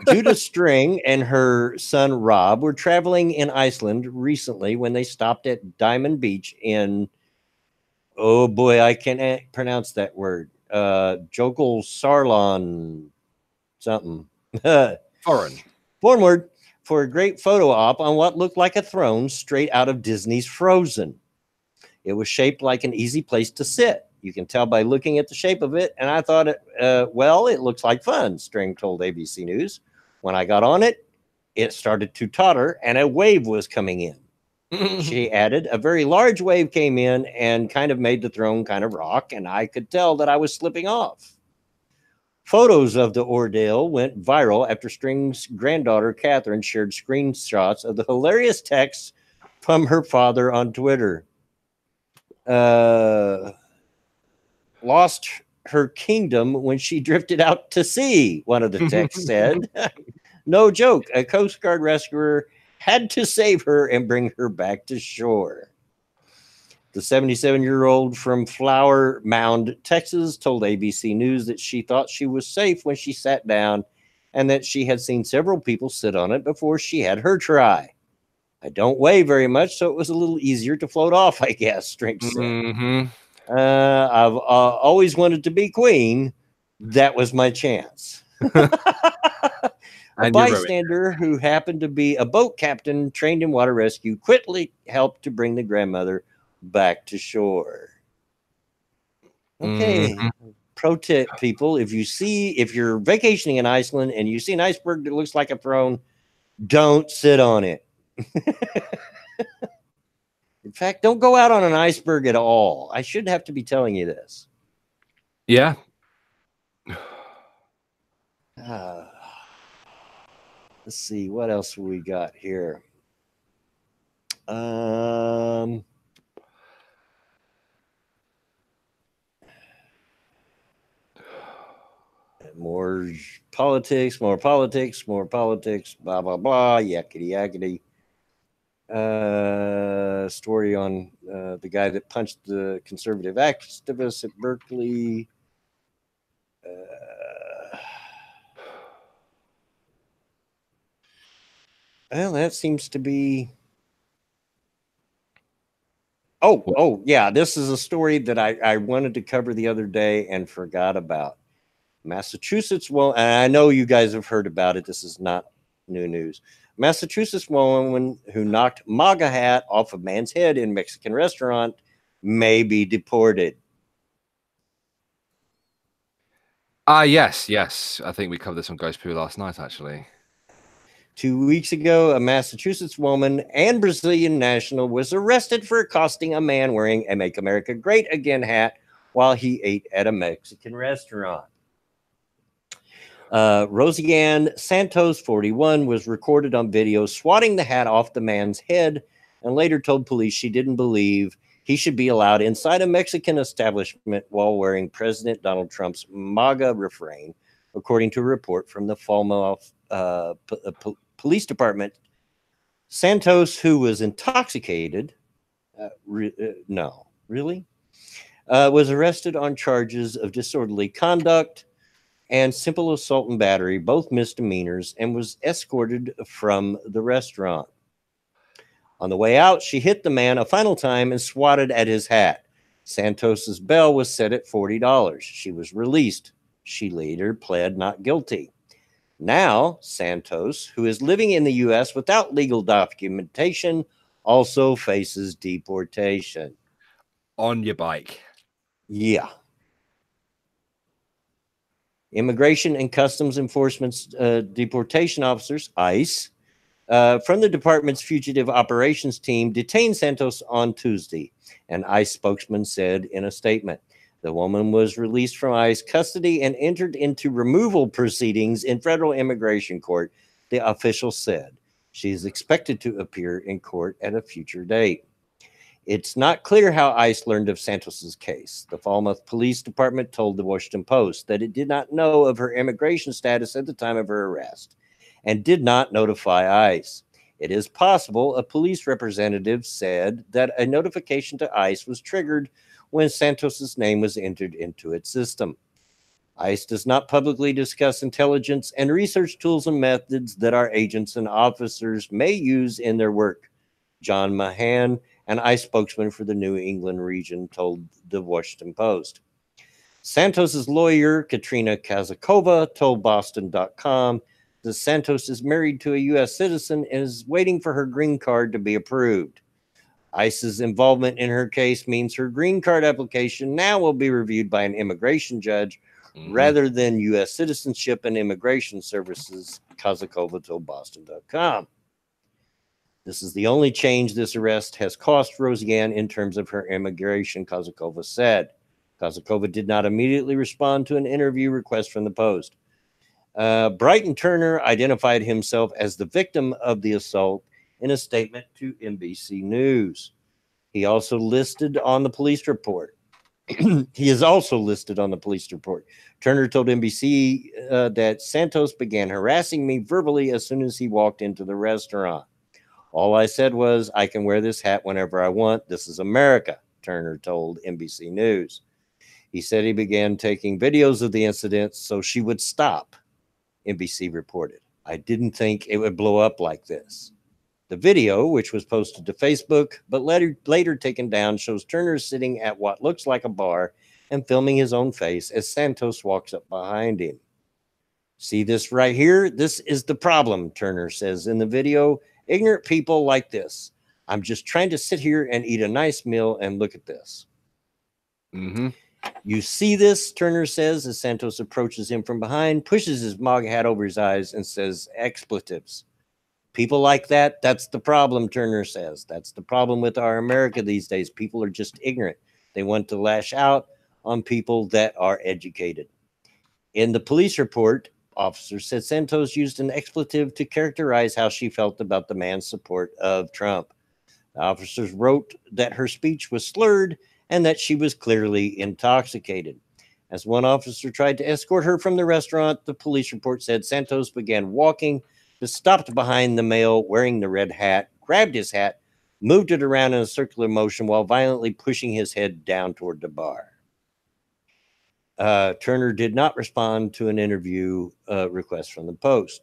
Judah String and her son Rob were traveling in Iceland recently when they stopped at Diamond Beach in, oh boy, I can't pronounce that word. Jokul Sarlon something. Foreign word for a great photo op on what looked like a throne straight out of Disney's Frozen. It was shaped like an easy place to sit. You can tell by looking at the shape of it, and I thought, well, it looks like fun, String told ABC News. When I got on it, it started to totter, and a wave was coming in. She added, a very large wave came in and kind of made the throne kind of rock, and I could tell that I was slipping off. Photos of the ordeal went viral after String's granddaughter, Catherine, shared screenshots of the hilarious texts from her father on Twitter. Lost her kingdom when she drifted out to sea, one of the texts said. No joke. A Coast Guard rescuer had to save her and bring her back to shore. The 77-year-old from Flower Mound, Texas, told ABC News that she thought she was safe when she sat down and that she had seen several people sit on it before she had her try. I don't weigh very much, so it was a little easier to float off, I guess, String said. I've always wanted to be queen. That was my chance. A bystander who happened to be a boat captain trained in water rescue quickly helped to bring the grandmother back to shore. Okay. Pro tip, people, if you're vacationing in Iceland and you see an iceberg that looks like a throne, don't sit on it. In fact, don't go out on an iceberg at all. I shouldn't have to be telling you this. Yeah. Let's see, what else we got here? More politics, blah, blah, blah, yakety yakety. Story on the guy that punched the conservative activist at Berkeley. Well, that seems to be... Oh, yeah, this is a story that I wanted to cover the other day and forgot about. Massachusetts, well, and I know you guys have heard about it. This is not new news. Massachusetts woman who knocked MAGA hat off a man's head in Mexican restaurant may be deported. Yes. I think we covered this on Ghost Poo last night, actually. 2 weeks ago, a Massachusetts woman and Brazilian national was arrested for accosting a man wearing a Make America Great Again hat while he ate at a Mexican restaurant. Rosianne Santos, 41, was recorded on video swatting the hat off the man's head and later told police she didn't believe he should be allowed inside a Mexican establishment while wearing President Donald Trump's MAGA refrain, according to a report from the Falmouth Police Department. Santos, who was intoxicated, was arrested on charges of disorderly conduct and simple assault and battery, both misdemeanors, and was escorted from the restaurant. On the way out, she hit the man a final time and swatted at his hat. Santos's bail was set at $40. She was released. She later pled not guilty. Now, Santos, who is living in the U.S. without legal documentation, also faces deportation. On your bike. Yeah. Immigration and Customs Enforcement's deportation officers, ICE, from the department's fugitive operations team detained Santos on Tuesday, an ICE spokesman said in a statement. The woman was released from ICE custody and entered into removal proceedings in federal immigration court, the official said. She is expected to appear in court at a future date. It's not clear how ICE learned of Santos's case. The Falmouth Police Department told the Washington Post that it did not know of her immigration status at the time of her arrest and did not notify ICE. It is possible a police representative said that a notification to ICE was triggered when Santos's name was entered into its system. ICE does not publicly discuss intelligence and research tools and methods that our agents and officers may use in their work. John Mahan, an ICE spokesman for the New England region, told the Washington Post. Santos's lawyer, Katrina Kazakova, told Boston.com that Santos is married to a U.S. citizen and is waiting for her green card to be approved. ICE's involvement in her case means her green card application now will be reviewed by an immigration judge rather than U.S. Citizenship and Immigration Services, Kazakova told Boston.com. This is the only change this arrest has cost Rosianne in terms of her immigration, Kazakova said. Kosakova did not immediately respond to an interview request from the Post. Brighton Turner identified himself as the victim of the assault in a statement to NBC News. He also listed on the police report. He is also listed on the police report. Turner told NBC that Santos began harassing me verbally as soon as he walked into the restaurant. All I said was, I can wear this hat whenever I want. This is America, Turner told NBC News. He said he began taking videos of the incident so she would stop, NBC reported. I didn't think it would blow up like this. The video, which was posted to Facebook but later taken down, shows Turner sitting at what looks like a bar and filming his own face as Santos walks up behind him. See this right here? This is the problem, Turner says in the video. Ignorant people like this. I'm just trying to sit here and eat a nice meal and look at this. You see this, Turner says, as Santos approaches him from behind, pushes his MAGA hat over his eyes and says expletives. People like that, that's the problem, Turner says. That's the problem with our America these days. People are just ignorant. They want to lash out on people that are educated. In the police report, officers said Santos used an expletive to characterize how she felt about the man's support of Trump. The officers wrote that her speech was slurred and that she was clearly intoxicated. As one officer tried to escort her from the restaurant, the police report said Santos began walking, but stopped behind the male wearing the red hat, grabbed his hat, moved it around in a circular motion while violently pushing his head down toward the bar. Turner did not respond to an interview request from the Post.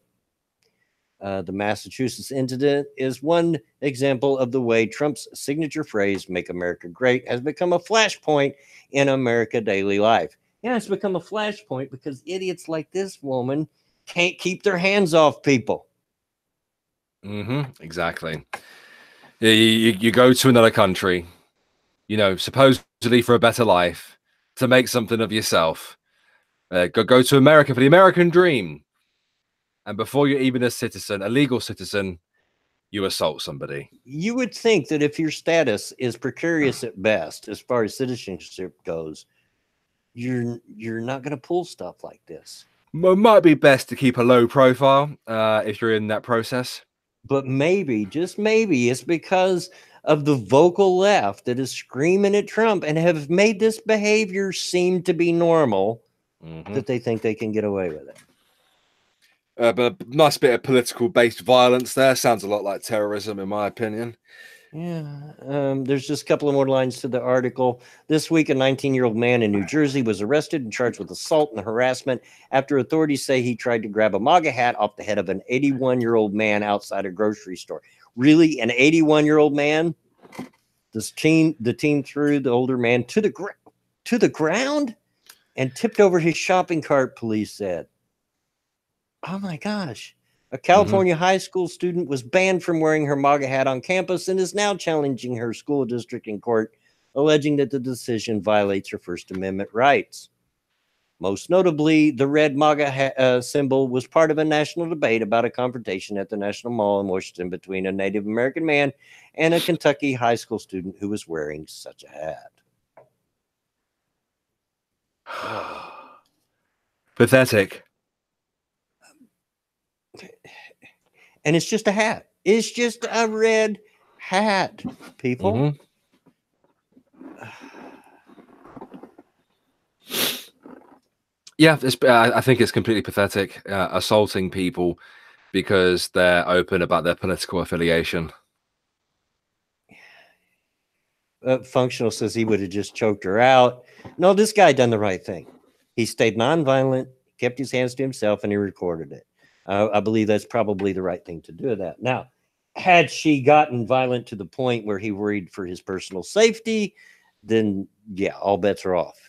The Massachusetts incident is one example of the way Trump's signature phrase, "Make America Great," has become a flashpoint in American daily life. Yeah, it's become a flashpoint because idiots like this woman can't keep their hands off people. Exactly. You go to another country, you know, supposedly for a better life, to make something of yourself. Go to America for the American dream. And before you're even a citizen, a legal citizen, you assault somebody. You would think that if your status is precarious at best, as far as citizenship goes, you're not going to pull stuff like this. It might be best to keep a low profile if you're in that process. But maybe, just maybe, it's because of the vocal left that is screaming at Trump and have made this behavior seem to be normal that they think they can get away with it. But a nice bit of political-based violence there. Sounds a lot like terrorism, in my opinion. Yeah, there's just a couple of more lines to the article. This week, a 19-year-old man in New Jersey was arrested and charged with assault and harassment after authorities say he tried to grab a MAGA hat off the head of an 81-year-old man outside a grocery store. Really, an 81-year-old man? The teen threw the older man to the ground and tipped over his shopping cart, police said. Oh my gosh. A California high school student was banned from wearing her MAGA hat on campus and is now challenging her school district in court, alleging that the decision violates her First Amendment rights. Most notably, the red MAGA symbol was part of a national debate about a confrontation at the National Mall in Washington between a Native American man and a Kentucky high school student who was wearing such a hat. Pathetic. And it's just a hat. It's just a red hat, people. Yeah, I think it's completely pathetic, assaulting people because they're open about their political affiliation. Functional says he would have just choked her out. No, this guy done the right thing. He stayed nonviolent, kept his hands to himself, and he recorded it. I believe that's probably the right thing to do that. Now, had she gotten violent to the point where he worried for his personal safety, then yeah, all bets are off.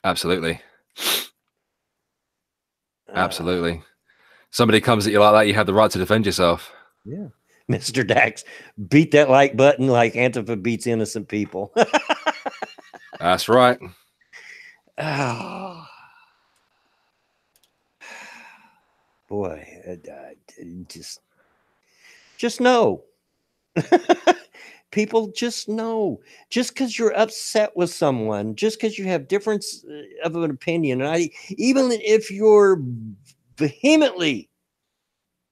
Absolutely. Absolutely. Somebody comes at you like that, you have the right to defend yourself. Yeah. Mr. Dax, beat that like button like Antifa beats innocent people. That's right. Oh. Boy, just know. People just know. Just because you're upset with someone, just because you have difference of an opinion, and even if you're vehemently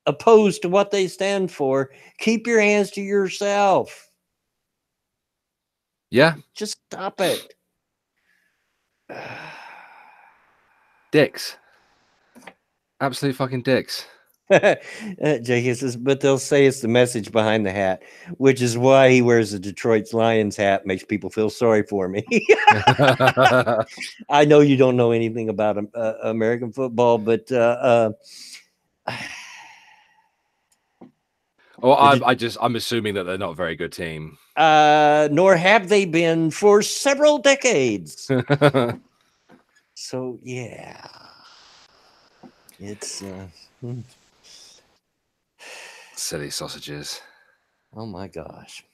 opposed to what they stand for, keep your hands to yourself. Yeah. Just stop it. Dicks. Absolute fucking dicks. Jake says, but they'll say it's the message behind the hat, which is why he wears a Detroit Lions hat. Makes people feel sorry for me. I know you don't know anything about American football, but well, I'm assuming that they're not a very good team. Nor have they been for several decades. So yeah, it's silly sausages. Oh my gosh.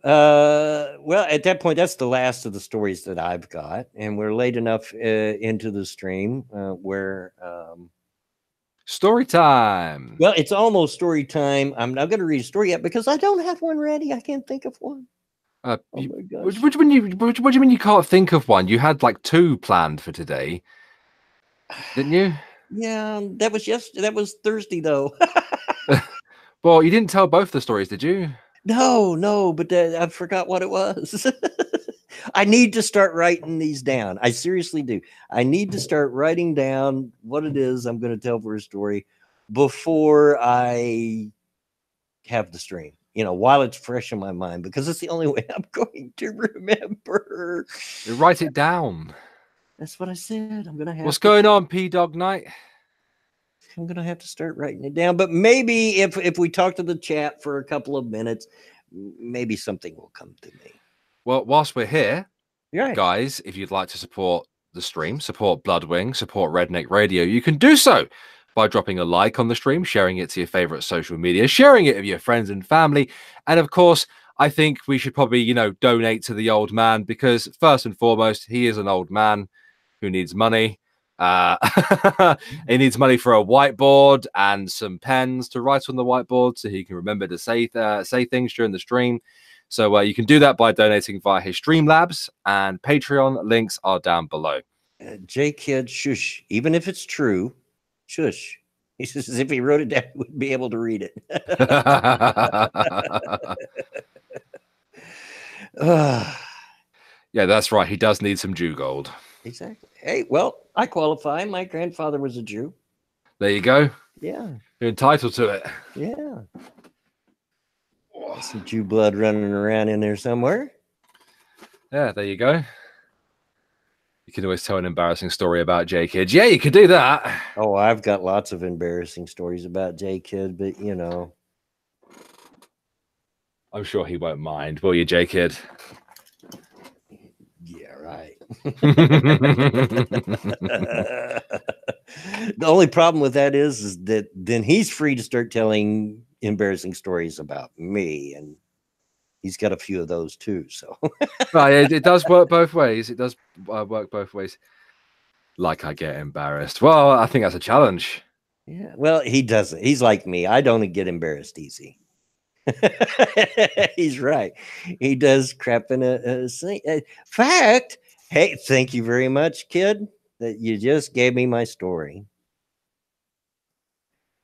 Well, at that point, that's the last of the stories that I've got, and we're late enough into the stream where story time. Well, it's almost story time. I'm not going to read a story yet because I don't have one ready. I can't think of one. Oh my gosh. What do you mean you can't think of one? You had like 2 planned for today, didn't you? Yeah, that was that was Thursday though. Well, you didn't tell both the stories, did you? No, but I forgot what it was. I need to start writing these down. I seriously do. I need to start writing down what it is I'm going to tell for a story before I have the stream, while it's fresh in my mind, because it's the only way I'm going to remember. You write it down. That's what I said. I'm going to have What's going on, P-Dog Night? I'm going to have to start writing it down, but maybe if we talk to the chat for a couple of minutes, maybe something will come to me. Well, whilst we're here, right, guys, if you'd like to support the stream, support Bloodwing, support Redneck Radio, you can do so by dropping a like on the stream, sharing it to your favorite social media, sharing it with your friends and family. And of course, I think we should probably, donate to the old man, because first and foremost, he is an old man who needs money. He needs money for a whiteboard and some pens to write on the whiteboard so he can remember to say things during the stream. So you can do that by donating via his Streamlabs, and Patreon links are down below. J-Kid, shush. Even if it's true, shush. He says, if he wrote it down, he would be able to read it. Yeah, that's right. He does need some Jew gold. Exactly. Hey, well, I qualify. My grandfather was a Jew. There you go. Yeah. You're entitled to it. Yeah. Some Jew blood running around in there somewhere. Yeah, there you go. You can always tell an embarrassing story about J-Kid. Yeah, you could do that. Oh, I've got lots of embarrassing stories about J-Kid, but I'm sure he won't mind, will you, J-Kid? Yeah, right. The only problem with that is that then he's free to start telling embarrassing stories about me, and he's got a few of those too. So right, it does work both ways. It does work both ways. Like I get embarrassed. Well, I think that's a challenge. Yeah. Well, he doesn't. He's like me. I don't get embarrassed easy. He's right. He does crap in a fact. Hey, thank you very much, kid, that you just gave me my story.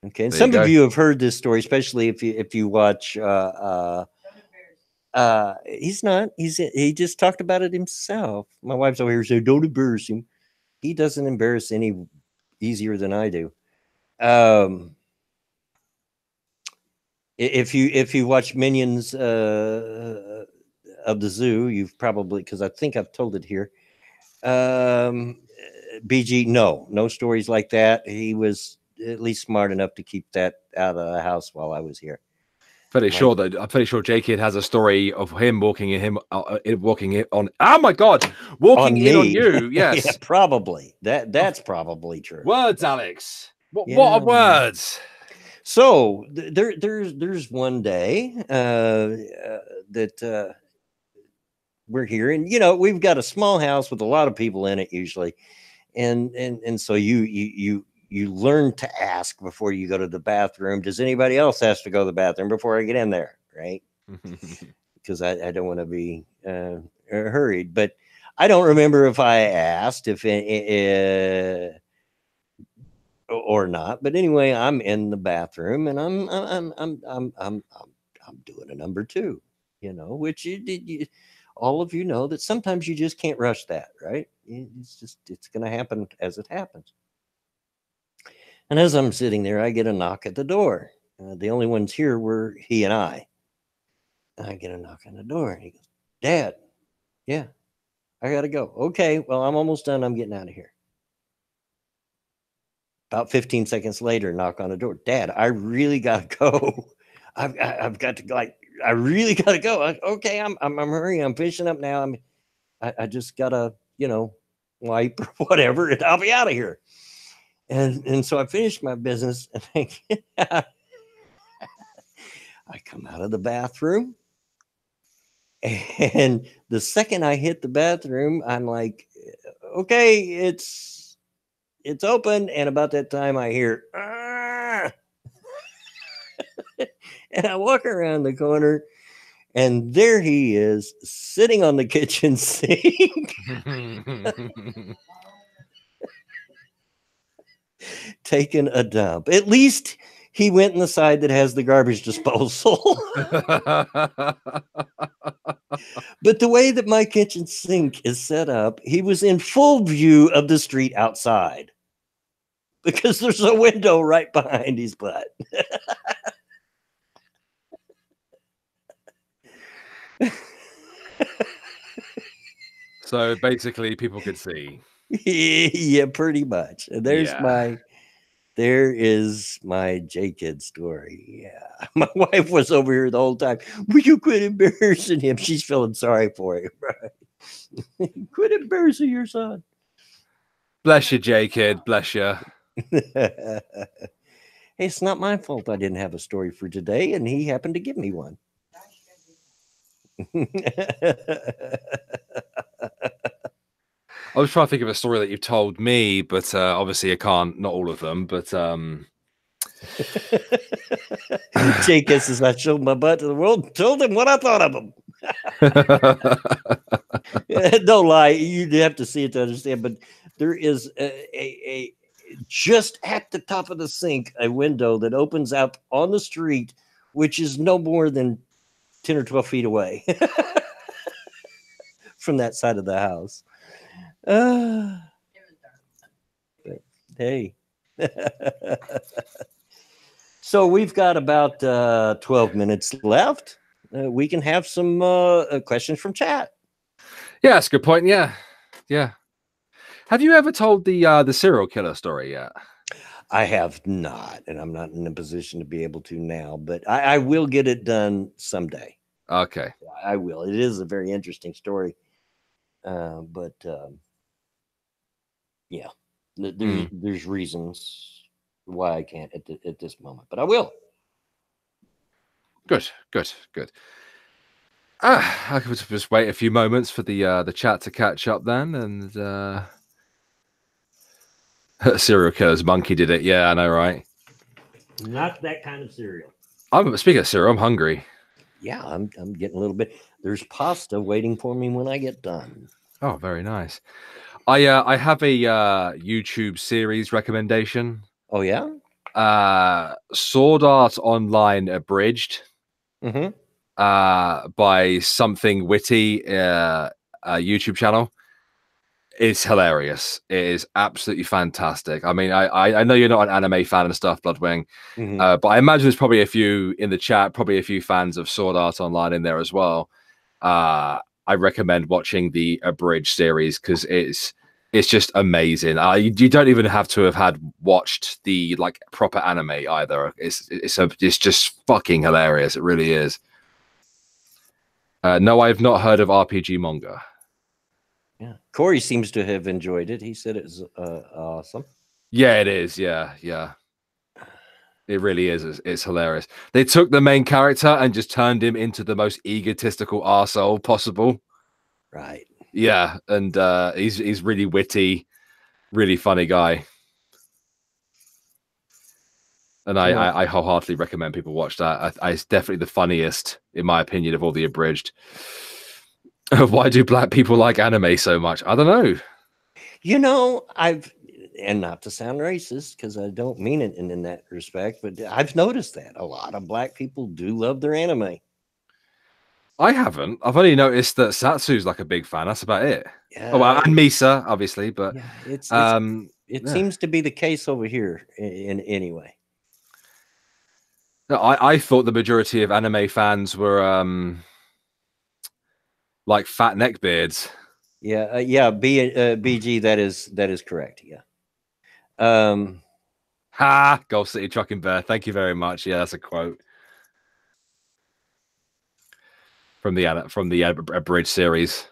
Okay, and some of you have heard this story, especially if you watch. He's not. He just talked about it himself. My wife's over here saying, "Don't embarrass him." He doesn't embarrass any easier than I do. If you watch Minions of the Zoo, you've probably, because I think I've told it here. BG, no stories like that. He was at least smart enough to keep that out of the house while I was here. I'm pretty sure J-Kid has a story of him walking in on. Oh my God, walking in on you. Yes, yeah, probably that's probably true. Words, Alex. What are words? So there's one day that we're here, and we've got a small house with a lot of people in it usually, and so you learn to ask before you go to the bathroom. Does anybody else have to go to the bathroom before I get in there? Right? because I don't want to be hurried. But I don't remember if I asked if or not. But anyway, I'm in the bathroom and I'm doing a number two, which all of you know that sometimes you just can't rush that, right? It's going to happen as it happens. And as I'm sitting there, I get a knock at the door. The only ones here were he and I. And I get a knock on the door, and he goes, "Dad, yeah, I got to go." "Okay, well, I'm almost done. I'm getting out of here." About 15 seconds later, knock on the door. "Dad, I really got to go. I've got to, like, I really got to go." "Okay, I'm hurrying. I'm finishing up now. I just got to, wipe or whatever, and I'll be out of here." And so I finished my business, and I come out of the bathroom, and the second I hit the bathroom, I'm like, "Okay, it's open." And about that time, I hear, "Ah!" And I walk around the corner, and there he is, sitting on the kitchen sink, taking a dump. At least he went in the side that has the garbage disposal. But the way that my kitchen sink is set up, he was in full view of the street outside, because there's a window right behind his butt. So basically, people could see. Yeah, pretty much. And there is my J-Kid story. Yeah. My wife was over here the whole time. "Will you quit embarrassing him?" She's feeling sorry for him, right? "Quit embarrassing your son." Bless you, J-Kid. Bless you. Hey, it's not my fault I didn't have a story for today, and he happened to give me one. I was trying to think of a story that you've told me, but obviously I can't. Not all of them, but Jake says, "I showed my butt to the world and told him what I thought of him." Don't lie. You'd have to see it to understand. But there is a just at the top of the sink, a window that opens up on the street, which is no more than 10 or 12 feet away from that side of the house. Hey. So we've got about 12 minutes left. We can have some questions from chat. Yeah, that's a good point. Yeah. Have you ever told the serial killer story yet? I have not, and I'm not in a position to be able to now, but I will get it done someday. Okay. I will. It is a very interesting story. But yeah, there's reasons why I can't at this moment, but I will. Good. I could just wait a few moments for the chat to catch up then, and serial killer's monkey did it. Yeah, I know, right? Not that kind of cereal. Speaking of cereal, I'm hungry. Yeah, I'm getting a little bit. There's pasta waiting for me when I get done. Oh, very nice. I have a YouTube series recommendation. Oh yeah? Sword Art Online Abridged. By Something Witty, a YouTube channel. It's hilarious. It is absolutely fantastic. I mean, I know you're not an anime fan and stuff, Bloodwing, but I imagine there's probably a few in the chat, probably a few fans of Sword Art Online in there as well. I recommend watching the Abridged series because it's just amazing. You don't even have to have had watched the like proper anime either. It's just fucking hilarious. It really is. No, I have not heard of RPG manga. Yeah, Corey seems to have enjoyed it. He said it was awesome. Yeah, it is. Yeah. It really is. It's hilarious. They took the main character and just turned him into the most egotistical arsehole possible. Right. Yeah, and he's really witty, really funny guy. And I wholeheartedly recommend people watch that. It's definitely the funniest, in my opinion, of all the abridged. Why do black people like anime so much? I don't know. You know, and not to sound racist, because I don't mean it in that respect, but I've noticed that a lot of black people do love their anime. I haven't. I've only noticed that Satsu's like a big fan. That's about it. Oh, well, and Misa, obviously, but yeah, it yeah. seems to be the case over here in anyway. No, I thought the majority of anime fans were like fat neckbeards. Yeah, yeah, BG, that is correct. Yeah. Golf City Trucking Bear. Thank you very much. Yeah, that's a quote from the abridged series.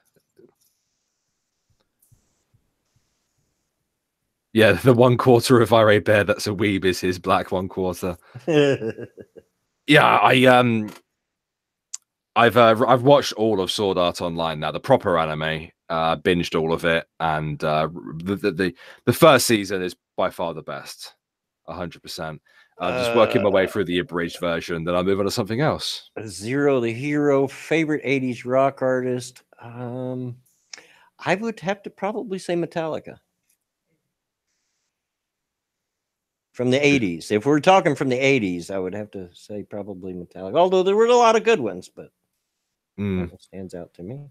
Yeah, the 1/4 of Ira Bear that's a weeb is his black 1/4. Yeah, I've watched all of Sword Art Online now, the proper anime. Binged all of it, and the first season is by far the best, 100%. I'm just working my way through the abridged version, then I'll move on to something else. Zero the Hero, favorite 80s rock artist. I would have to probably say Metallica. From the 80s. If we're talking from the 80s, I would have to say probably Metallica. Although there were a lot of good ones, but that one stands out to me.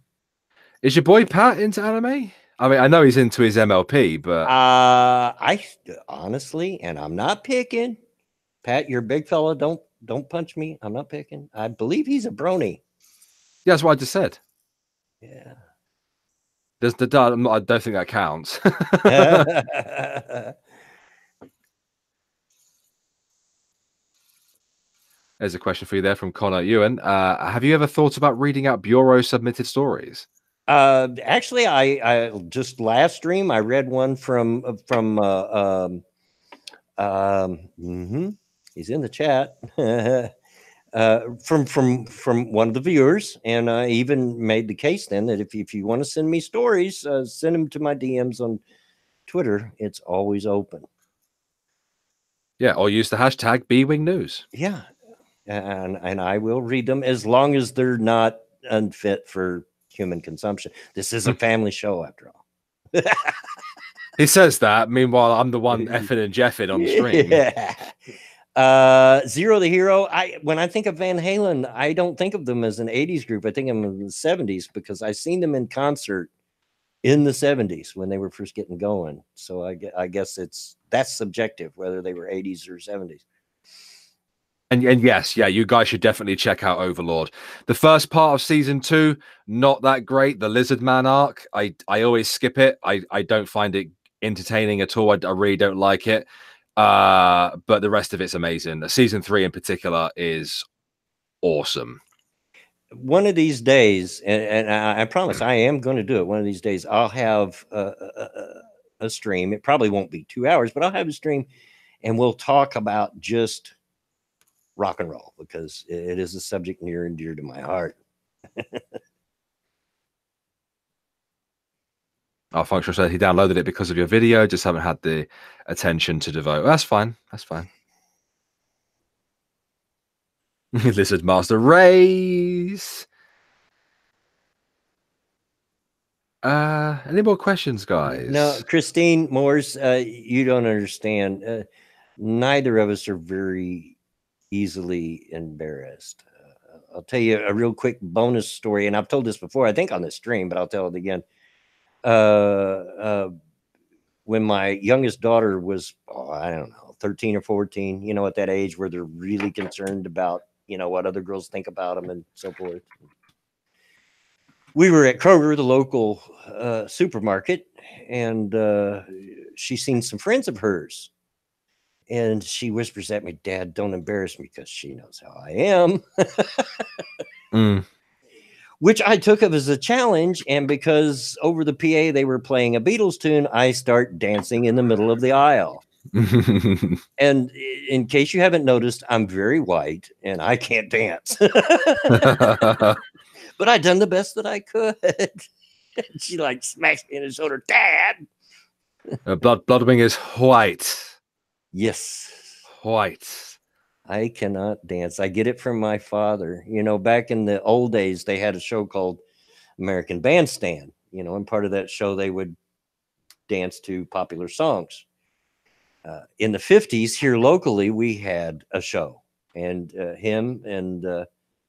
Is your boy Pat into anime? I mean, I know he's into his MLP, but I honestly, and I'm not picking. Pat, you're a big fella. Don't punch me. I'm not picking. I believe he's a brony. Yeah, that's what I just said. Yeah. There's the I don't think that counts. There's a question for you there from Connor Ewan. Have you ever thought about reading out bureau submitted stories? Actually, I just last stream I read one from he's in the chat. From one of the viewers, and I even made the case then that if you want to send me stories, send them to my DMs on Twitter. It's always open. Yeah, or use the hashtag BWingNews. Yeah, and I will read them as long as they're not unfit for human consumption. This is a family show, after all. He says that. Meanwhile, I'm the one effing and jeffing on the stream. Yeah. Zero the Hero. When I think of Van Halen, I don't think of them as an 80s group. I think of them in the 70s because I seen them in concert in the 70s when they were first getting going. So I guess that's subjective whether they were 80s or 70s. And yes, yeah, you guys should definitely check out Overlord. The first part of season 2, not that great. The Lizard Man arc, I always skip it. I don't find it entertaining at all. I really don't like it. But the rest of it's amazing. Season 3 in particular is awesome. One of these days, and I promise I am going to do it. One of these days, I'll have a stream. It probably won't be 2 hours, but I'll have a stream, and we'll talk about just rock and roll because it is a subject near and dear to my heart. Our functional said he downloaded it because of your video, just haven't had the attention to devote. That's fine. That's fine. Lizard Master Race. Any more questions, guys? No, Christine Moores, you don't understand. Neither of us are very easily embarrassed. I'll tell you a real quick bonus story, and I've told this before, I think on this stream, but I'll tell it again. When my youngest daughter was, I don't know, 13 or 14, you know, at that age where they're really concerned about, you know, what other girls think about them and so forth. We were at Kroger, the local supermarket, and she's seen some friends of hers. And she whispers at me, "Dad, don't embarrass me," because she knows how I am. Which I took up as a challenge. And because over the PA they were playing a Beatles tune, I start dancing in the middle of the aisle. And in case you haven't noticed, I'm very white and I can't dance. But I done the best that I could. She like smacks me in the shoulder, "Dad." Bloodwing is white. Yes. White. I cannot dance. I get it from my father. You know, back in the old days, they had a show called American Bandstand, you know, and part of that show, they would dance to popular songs. In the 50s, here locally, we had a show, and him and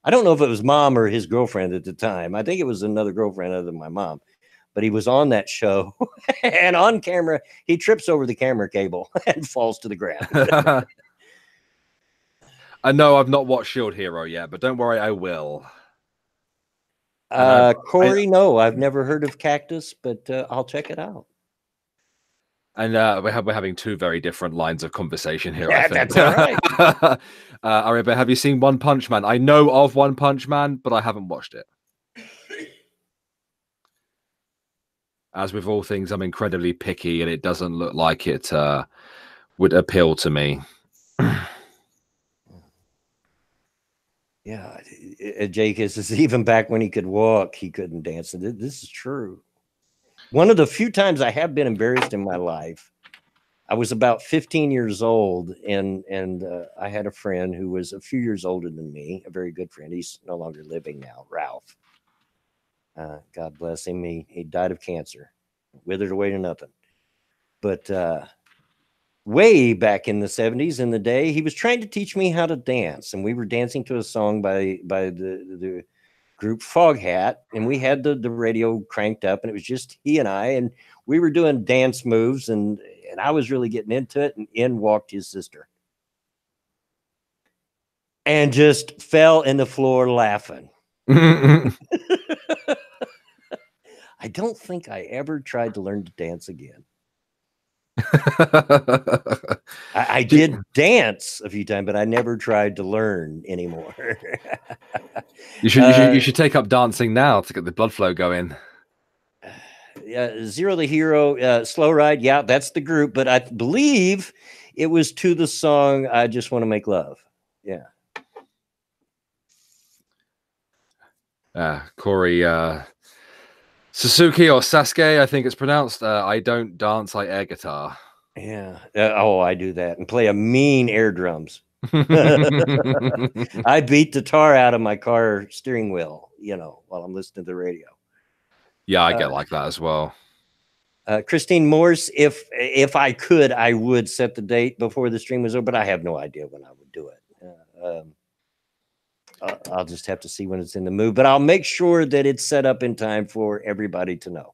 I don't know if it was mom or his girlfriend at the time. I think it was another girlfriend other than my mom, but he was on that show, and on camera, he trips over the camera cable and falls to the ground. I know I've not watched Shield Hero yet, but don't worry, I will. Corey, no, I've never heard of Cactus, but I'll check it out. And we're having two very different lines of conversation here. Yeah, I think. that's all right. All right, but have you seen One Punch Man? I know of One Punch Man, but I haven't watched it. As with all things, I'm incredibly picky, and it doesn't look like it would appeal to me. Yeah, Jake is even back when he could walk, he couldn't dance. This is true. One of the few times I have been embarrassed in my life, I was about 15 years old, and I had a friend who was a few years older than me, a very good friend. He's no longer living now, Ralph. God bless him. He died of cancer, withered away to nothing. But way back in the 70s, in the day, he was trying to teach me how to dance, and we were dancing to a song by the group Foghat, and we had the radio cranked up, and it was just he and I, and we were doing dance moves, and I was really getting into it, and in walked his sister and just fell in the floor laughing. I don't think I ever tried to learn to dance again. I did dance a few times, but I never tried to learn anymore. You should take up dancing now to get the blood flow going. Zero the Hero, Slow Ride. Yeah, that's the group, but I believe it was to the song I Just Want to Make Love. Yeah. Corey, Suzuki or Sasuke, I think it's pronounced. I don't dance, I air guitar. Yeah. Oh, I do that and play a mean air drums. I beat the tar out of my car steering wheel, you know, while I'm listening to the radio. Yeah, I get like that as well. Christine Morse, if I could, I would set the date before the stream was over, but I have no idea when I would do it. I'll just have to see when it's in the mood, but I'll make sure that it's set up in time for everybody to know.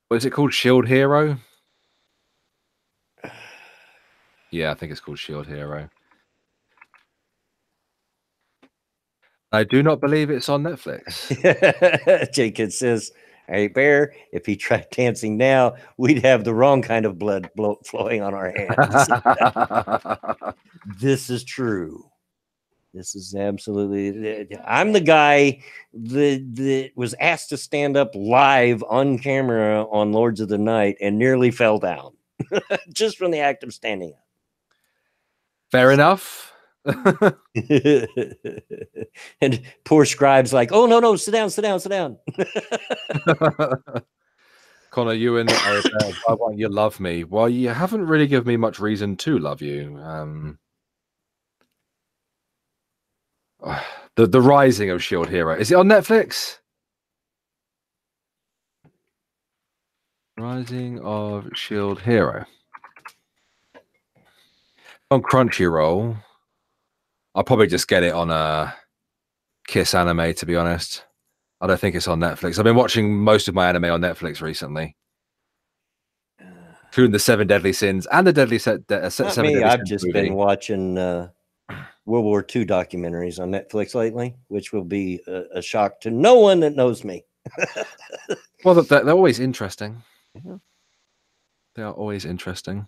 What is it called? Shield Hero? Yeah, I think it's called Shield Hero. I do not believe it's on Netflix. Jacob says, "Hey, Bear, if he tried dancing now, we'd have the wrong kind of blood flowing on our hands." This is true. This is absolutely. I'm the guy that was asked to stand up live on camera on Lords of the Night and nearly fell down just from the act of standing up. Fair enough. And poor Scribe's like, "Oh, no, sit down, sit down, sit down." Connor, you and I want you love me. Well, you haven't really given me much reason to love you. The Rising of Shield Hero. Is it on Netflix? Rising of Shield Hero. On Crunchyroll. I'll probably just get it on Kiss Anime, to be honest. I don't think it's on Netflix. I've been watching most of my anime on Netflix recently, including the 7 Deadly Sins and the Deadly Seven. I've just been watching World War II documentaries on Netflix lately, which will be a shock to no one that knows me. Well, they're always interesting. Yeah. They are always interesting.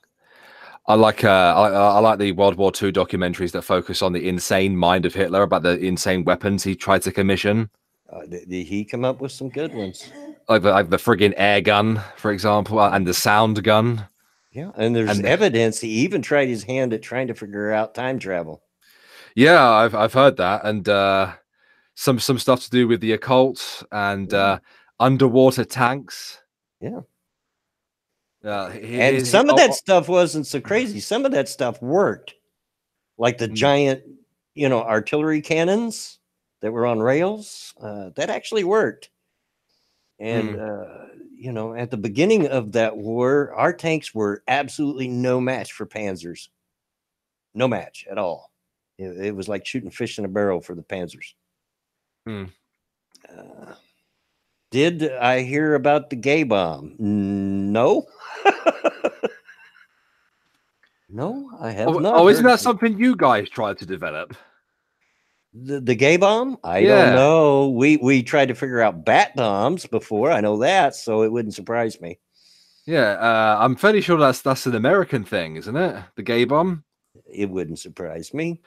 I like the World War II documentaries that focus on the insane mind of Hitler, about the insane weapons he tried to commission. Did he come up with some good ones? Like the friggin' air gun, for example, and the sound gun. Yeah, and there's evidence he even tried his hand at trying to figure out time travel. Yeah, I've heard that, and some stuff to do with the occult and underwater tanks. Yeah. And some of that stuff wasn't so crazy. Some of that stuff worked, like the giant, artillery cannons that were on rails. That actually worked. And, at the beginning of that war, our tanks were absolutely no match for Panzers. No match at all. It was like shooting fish in a barrel for the Panzers. Did I hear about the gay bomb? No. No, I have not. Oh, isn't that something you guys tried to develop? The gay bomb? I don't know. We tried to figure out bat bombs before. I know that, so it wouldn't surprise me. Yeah, I'm fairly sure that's an American thing, isn't it? The gay bomb. It wouldn't surprise me.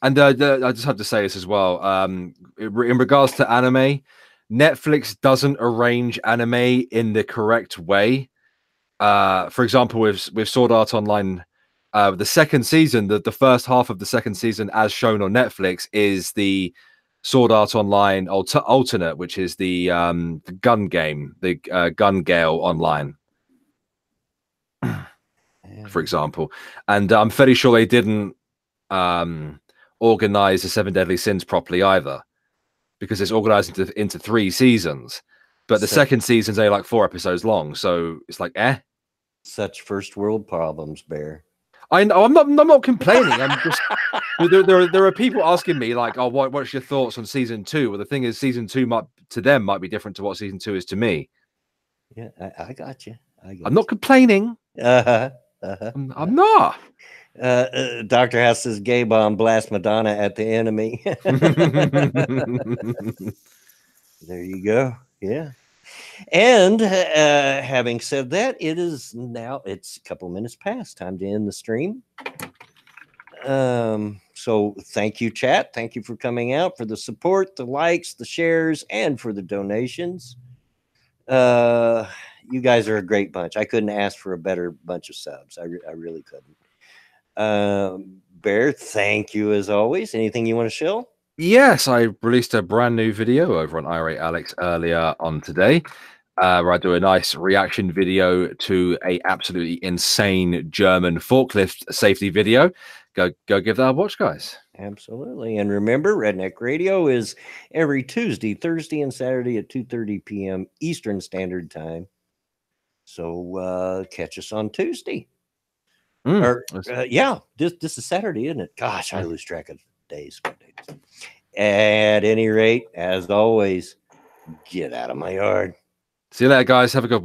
And I just have to say this as well. In regards to anime, Netflix doesn't arrange anime in the correct way. For example, with Sword Art Online, the second season, the first half of the second season, as shown on Netflix, is the Sword Art Online alternate, which is the gun game, the Gun Gale Online, for example. And I'm fairly sure they didn't organize the Seven Deadly Sins properly either, because it's organized into 3 seasons, but the second season's only like 4 episodes long, so it's like such first world problems, Bear. I know. I'm not complaining. I'm just there are people asking me like, oh, what's your thoughts on season 2? Well, the thing is, season 2 might be different to what season 2 is to me. Yeah, I got you. I'm not complaining. I'm not. Dr. House says gay bomb blast Madonna at the enemy. There you go. Yeah. And having said that, it's a couple minutes past. Time to end the stream. So thank you, chat. Thank you for coming out, for the support, the likes, the shares, and for the donations. You guys are a great bunch. I couldn't ask for a better bunch of subs. I really couldn't. Bear, thank you as always. Anything you want to show? Yes, I released a brand new video over on Irate Alex earlier on today, where I do a nice reaction video to a absolutely insane German forklift safety video. Go give that a watch, guys. Absolutely. And remember, Redneck Radio is every Tuesday, Thursday, and Saturday at 2:30 p.m. Eastern Standard Time. So catch us on Tuesday. This is Saturday, isn't it? Gosh, I lose track of days. At any rate, as always, get out of my yard. See you later, guys. Have a good one.